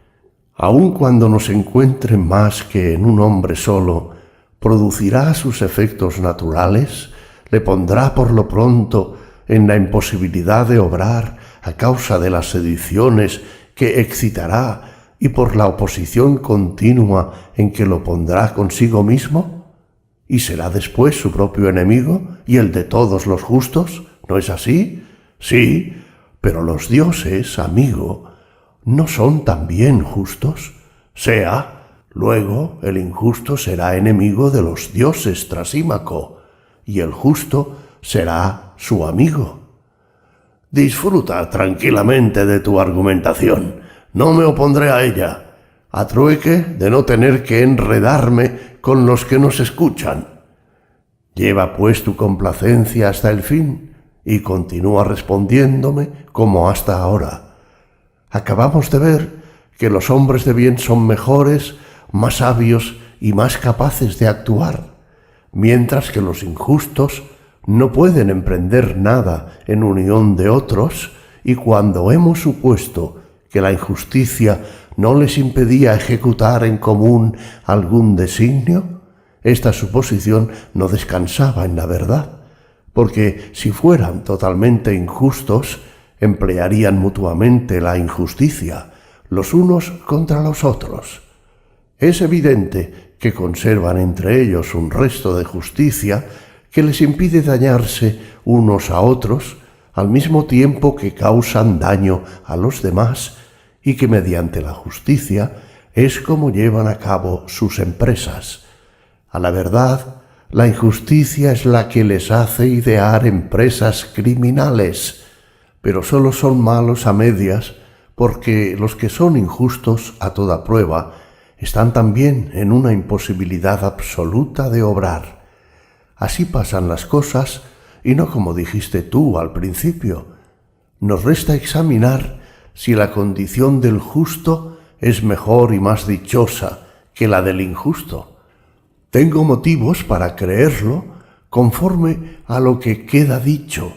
A: Aun cuando no se encuentre más que en un hombre solo, producirá sus efectos naturales, le pondrá por lo pronto en la imposibilidad de obrar a causa de las sediciones que excitará y por la oposición continua en que lo pondrá consigo mismo, y será después su propio enemigo y el de todos los justos. ¿No es así? Sí, pero los dioses, amigo, ¿no son también justos? Luego el injusto será enemigo de los dioses, Trasímaco, y el justo será su amigo. Disfruta tranquilamente de tu argumentación. No me opondré a ella, a trueque de no tener que enredarme con los que nos escuchan. Lleva pues tu complacencia hasta el fin y continúa respondiéndome como hasta ahora. Acabamos de ver que los hombres de bien son mejores, más sabios y más capaces de actuar, mientras que los injustos no pueden emprender nada en unión de otros, y cuando hemos supuesto que la injusticia no les impedía ejecutar en común algún designio, esta suposición no descansaba en la verdad, porque si fueran totalmente injustos, emplearían mutuamente la injusticia, los unos contra los otros. Es evidente que conservan entre ellos un resto de justicia que les impide dañarse unos a otros, al mismo tiempo que causan daño a los demás, y que mediante la justicia es como llevan a cabo sus empresas. A la verdad, la injusticia es la que les hace idear empresas criminales, pero solo son malos a medias, porque los que son injustos a toda prueba están también en una imposibilidad absoluta de obrar. Así pasan las cosas, y no como dijiste tú al principio. Nos resta examinar si la condición del justo es mejor y más dichosa que la del injusto. Tengo motivos para creerlo conforme a lo que queda dicho,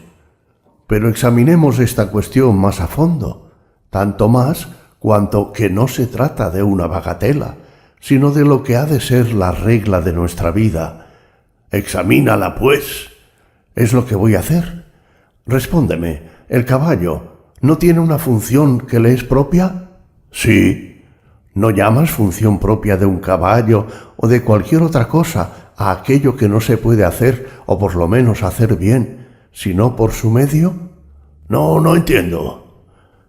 A: pero examinemos esta cuestión más a fondo, tanto más cuanto que no se trata de una bagatela, sino de lo que ha de ser la regla de nuestra vida. Examínala, pues. Es lo que voy a hacer. Respóndeme, ¿el caballo no tiene una función que le es propia? Sí. ¿No llamas función propia de un caballo o de cualquier otra cosa a aquello que no se puede hacer, o por lo menos hacer bien, sino por su medio? No entiendo.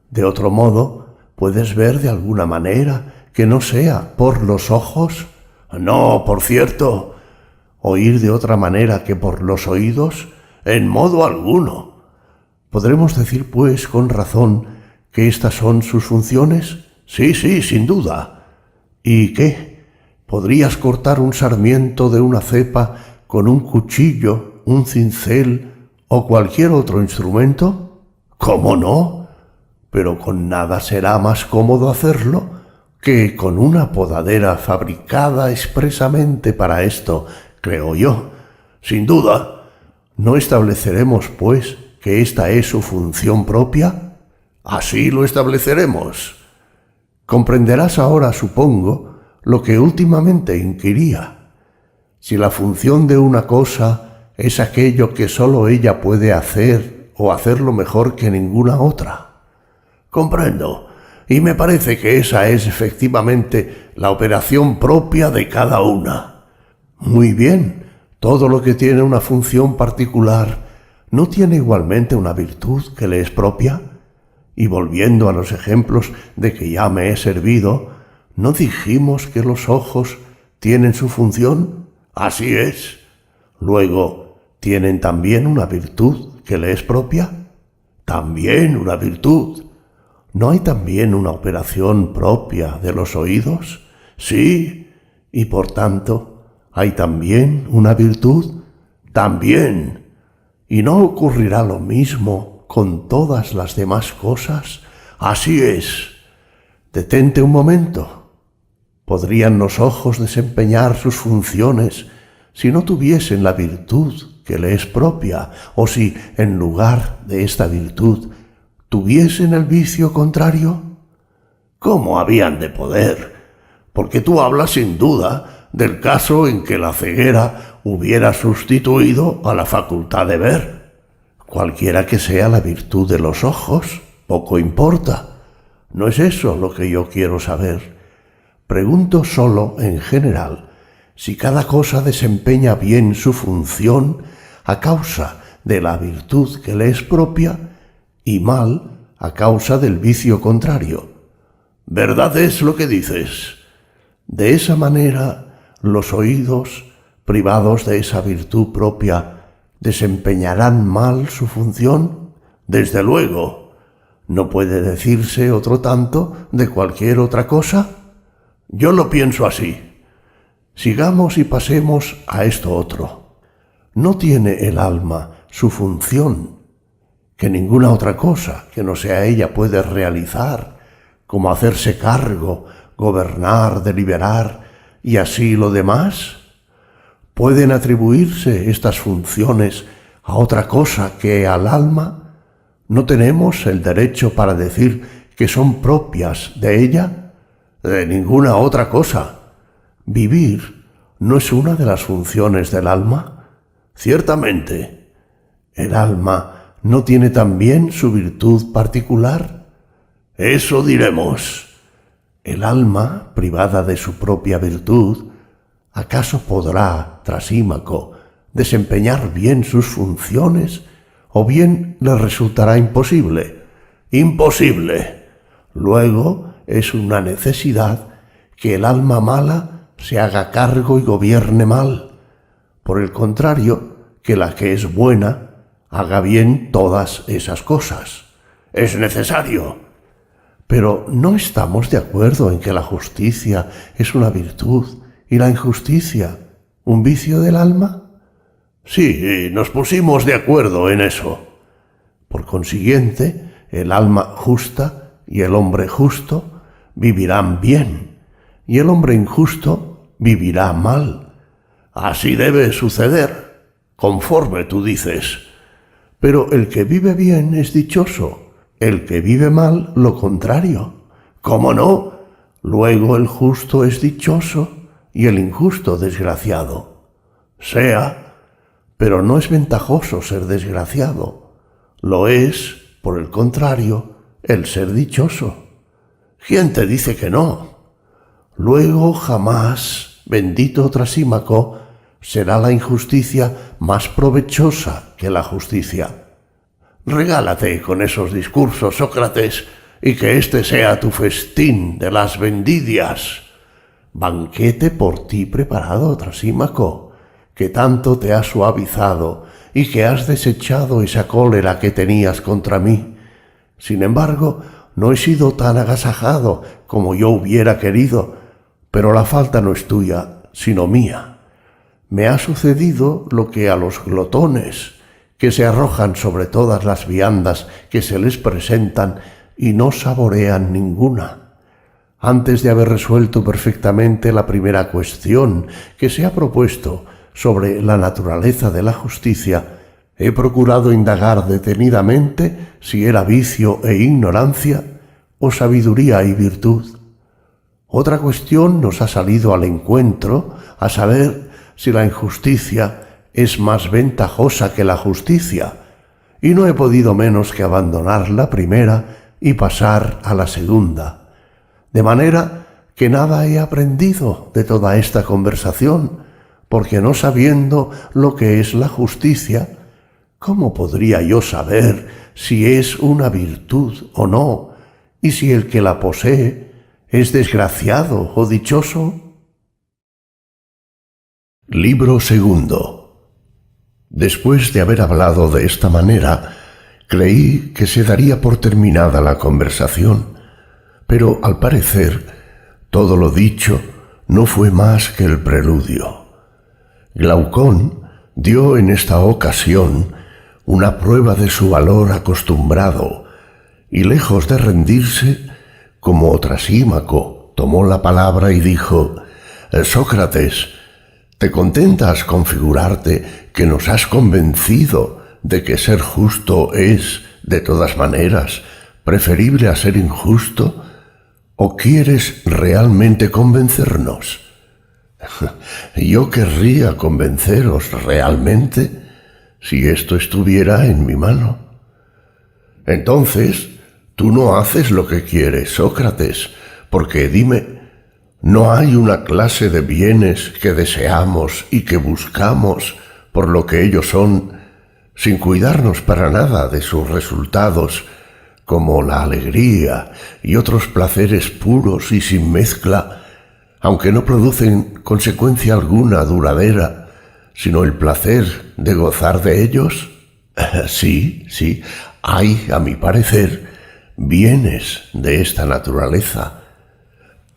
A: De otro modo, ¿puedes ver de alguna manera que no sea por los ojos? No, por cierto. ¿Oír de otra manera que por los oídos? En modo alguno. ¿Podremos decir, pues, con razón, que estas son sus funciones? Sí, sin duda. ¿Y qué? ¿Podrías cortar un sarmiento de una cepa con un cuchillo, un cincel o cualquier otro instrumento? ¿Cómo no? Pero con nada será más cómodo hacerlo que con una podadera fabricada expresamente para esto, creo yo. Sin duda. ¿No estableceremos, pues, que esta es su función propia? Así lo estableceremos. Comprenderás ahora, supongo, lo que últimamente inquiría. Si la función de una cosa es aquello que sólo ella puede hacer o hacerlo mejor que ninguna otra. Comprendo. y me parece que esa es efectivamente la operación propia de cada una. Muy bien, todo lo que tiene una función particular ¿no tiene igualmente una virtud que le es propia? Y volviendo a los ejemplos de que ya me he servido, ¿no dijimos que los ojos tienen su función? Así es. Luego, ¿tienen también una virtud que le es propia? También una virtud. ¿No hay también una operación propia de los oídos? Sí. Y por tanto, ¿hay también una virtud? También. ¿Y no ocurrirá lo mismo con todas las demás cosas? Así es. Detente un momento. ¿Podrían los ojos desempeñar sus funciones si no tuviesen la virtud que le es propia, o si, en lugar de esta virtud, tuviesen el vicio contrario? ¿Cómo habían de poder? Porque tú hablas sin duda del caso en que la ceguera hubiera sustituido a la facultad de ver. Cualquiera que sea la virtud de los ojos, poco importa. No es eso lo que yo quiero saber. Pregunto solo, en general, si cada cosa desempeña bien su función a causa de la virtud que le es propia y mal a causa del vicio contrario. ¿Verdad es lo que dices? De esa manera, los oídos, privados de esa virtud propia, ¿desempeñarán mal su función? Desde luego. ¿No puede decirse otro tanto de cualquier otra cosa? Yo lo pienso así. Sigamos y pasemos a esto otro. ¿No tiene el alma su función, que ninguna otra cosa que no sea ella puede realizar, como hacerse cargo, gobernar, deliberar y así lo demás? ¿Pueden atribuirse estas funciones a otra cosa que al alma? ¿No tenemos el derecho para decir que son propias de ella? De ninguna otra cosa. ¿Vivir no es una de las funciones del alma? Ciertamente. ¿El alma no tiene también su virtud particular? Eso diremos. El alma, privada de su propia virtud, ¿acaso podrá, Trasímaco, desempeñar bien sus funciones, o bien le resultará imposible? Imposible. Luego es una necesidad que el alma mala se haga cargo y gobierne mal. Por el contrario, que la que es buena haga bien todas esas cosas. Es necesario. Pero ¿no estamos de acuerdo en que la justicia es una virtud y la injusticia un vicio del alma? Sí, nos pusimos de acuerdo en eso. Por consiguiente, el alma justa y el hombre justo vivirán bien, y el hombre injusto vivirá mal. Así debe suceder, conforme tú dices. Pero el que vive bien es dichoso, el que vive mal lo contrario. ¿Cómo no? Luego el justo es dichoso y el injusto desgraciado. Sea, pero no es ventajoso ser desgraciado. Lo es, por el contrario, el ser dichoso. ¿Quién te dice que no? Luego jamás, bendito Trasímaco, será la injusticia más provechosa que la justicia. Regálate con esos discursos, Sócrates, y que este sea tu festín de las vendidias. Banquete por ti preparado, Trasímaco, que tanto te ha suavizado y que has desechado esa cólera que tenías contra mí. Sin embargo, no he sido tan agasajado como yo hubiera querido, pero la falta no es tuya, sino mía. Me ha sucedido lo que a los glotones, que se arrojan sobre todas las viandas que se les presentan y no saborean ninguna. Antes de haber resuelto perfectamente la primera cuestión que se ha propuesto sobre la naturaleza de la justicia, he procurado indagar detenidamente si era vicio e ignorancia o sabiduría y virtud. Otra cuestión nos ha salido al encuentro, a saber si la injusticia es más ventajosa que la justicia, y no he podido menos que abandonar la primera y pasar a la segunda, de manera que nada he aprendido de toda esta conversación, porque no sabiendo lo que es la justicia, ¿cómo podría yo saber si es una virtud o no, y si el que la posee es desgraciado o dichoso? Libro segundo. Después de haber hablado de esta manera, creí que se daría por terminada la conversación, pero al parecer todo lo dicho no fue más que el preludio. Glaucón dio en esta ocasión una prueba de su valor acostumbrado, y lejos de rendirse, como Trasímaco, tomó la palabra y dijo: «Sócrates, ¿te contentas con figurarte que nos has convencido de que ser justo es, de todas maneras, preferible a ser injusto? ¿O quieres realmente convencernos?» Yo querría convenceros realmente si esto estuviera en mi mano. Entonces, tú no haces lo que quieres, Sócrates, porque dime, ¿no hay una clase de bienes que deseamos y que buscamos por lo que ellos son, sin cuidarnos para nada de sus resultados, como la alegría y otros placeres puros y sin mezcla, aunque no producen consecuencia alguna duradera, sino el placer de gozar de ellos? Sí, hay, a mi parecer, bienes de esta naturaleza.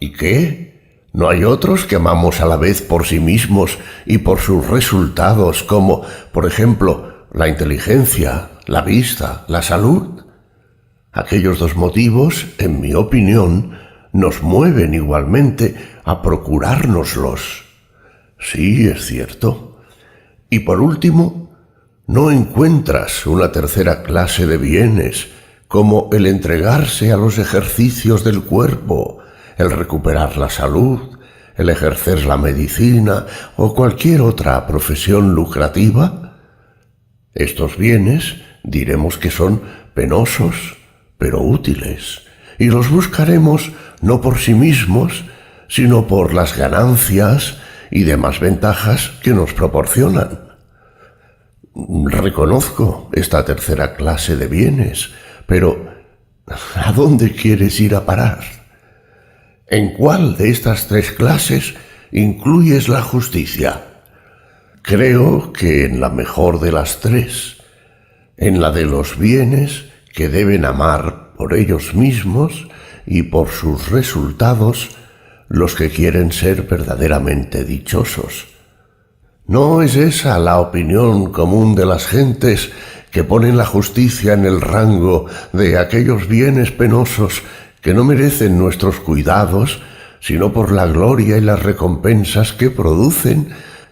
A: ¿Y qué? ¿No hay otros que amamos a la vez por sí mismos y por sus resultados, como, por ejemplo, la inteligencia, la vista, la salud? Aquellos dos motivos, en mi opinión, nos mueven igualmente a procurárnoslos. Sí, es cierto. Y por último, ¿no encuentras una tercera clase de bienes, como el entregarse a los ejercicios del cuerpo, el recuperar la salud, el ejercer la medicina o cualquier otra profesión lucrativa? Estos bienes diremos que son penosos, pero útiles, y los buscaremos no por sí mismos, sino por las ganancias y demás ventajas que nos proporcionan. Reconozco esta tercera clase de bienes, pero ¿a dónde quieres ir a parar? ¿En cuál de estas tres clases incluyes la justicia? Creo que en la mejor de las tres, en la de los bienes que deben amar por ellos mismos y por sus resultados los que quieren ser verdaderamente dichosos. ¿No es esa la opinión común de las gentes que ponen la justicia en el rango de aquellos bienes penosos que no merecen nuestros cuidados, sino por la gloria y las recompensas que producen,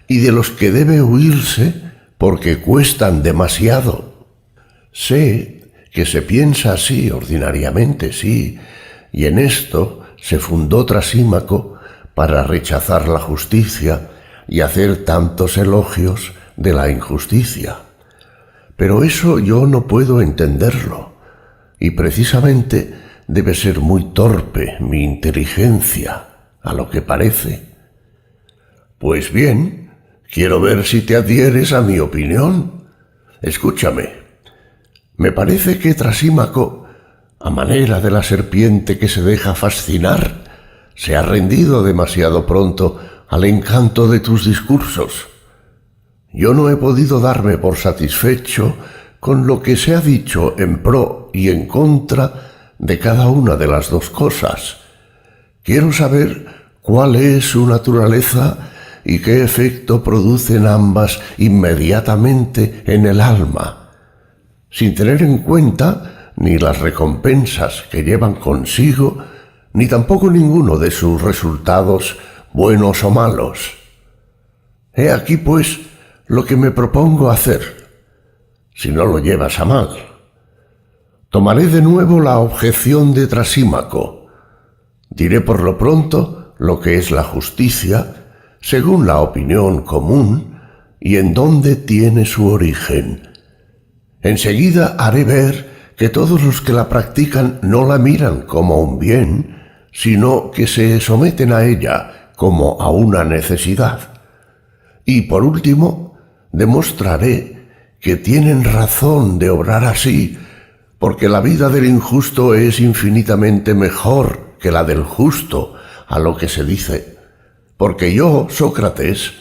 A: y de los que debe huirse porque cuestan demasiado? Sé que se piensa así ordinariamente, sí, y en esto se fundó Trasímaco para rechazar la justicia y hacer tantos elogios de la injusticia. Pero eso yo no puedo entenderlo, y precisamente debe ser muy torpe mi inteligencia, a lo que parece. Pues bien, quiero ver si te adhieres a mi opinión. Escúchame. Me parece que Trasímaco, a manera de la serpiente que se deja fascinar, se ha rendido demasiado pronto al encanto de tus discursos. Yo no he podido darme por satisfecho con lo que se ha dicho en pro y en contra de cada una de las dos cosas. Quiero saber cuál es su naturaleza y qué efecto producen ambas inmediatamente en el alma, sin tener en cuenta ni las recompensas que llevan consigo, ni tampoco ninguno de sus resultados, buenos o malos. He aquí, pues, lo que me propongo hacer, si no lo llevas a mal. Tomaré de nuevo la objeción de Trasímaco. Diré por lo pronto lo que es la justicia, según la opinión común, y en dónde tiene su origen. Enseguida haré ver que todos los que la practican no la miran como un bien, sino que se someten a ella como a una necesidad. Y por último, demostraré que tienen razón de obrar así, porque la vida del injusto es infinitamente mejor que la del justo, a lo que se dice. Porque yo, Sócrates,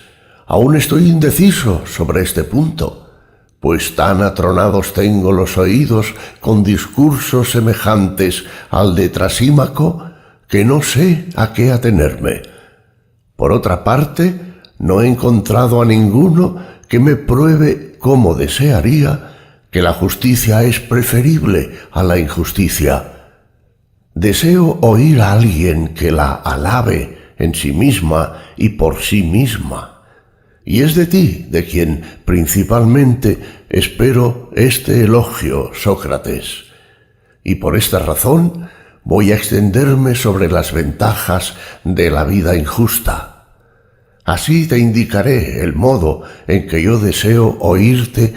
A: aún estoy indeciso sobre este punto, pues tan atronados tengo los oídos con discursos semejantes al de Trasímaco, que no sé a qué atenerme. Por otra parte, no he encontrado a ninguno que me pruebe cómo desearía que la justicia es preferible a la injusticia. Deseo oír a alguien que la alabe en sí misma y por sí misma. Y es de ti de quien principalmente espero este elogio, Sócrates. Y por esta razón voy a extenderme sobre las ventajas de la vida injusta. Así te indicaré el modo en que yo deseo oírte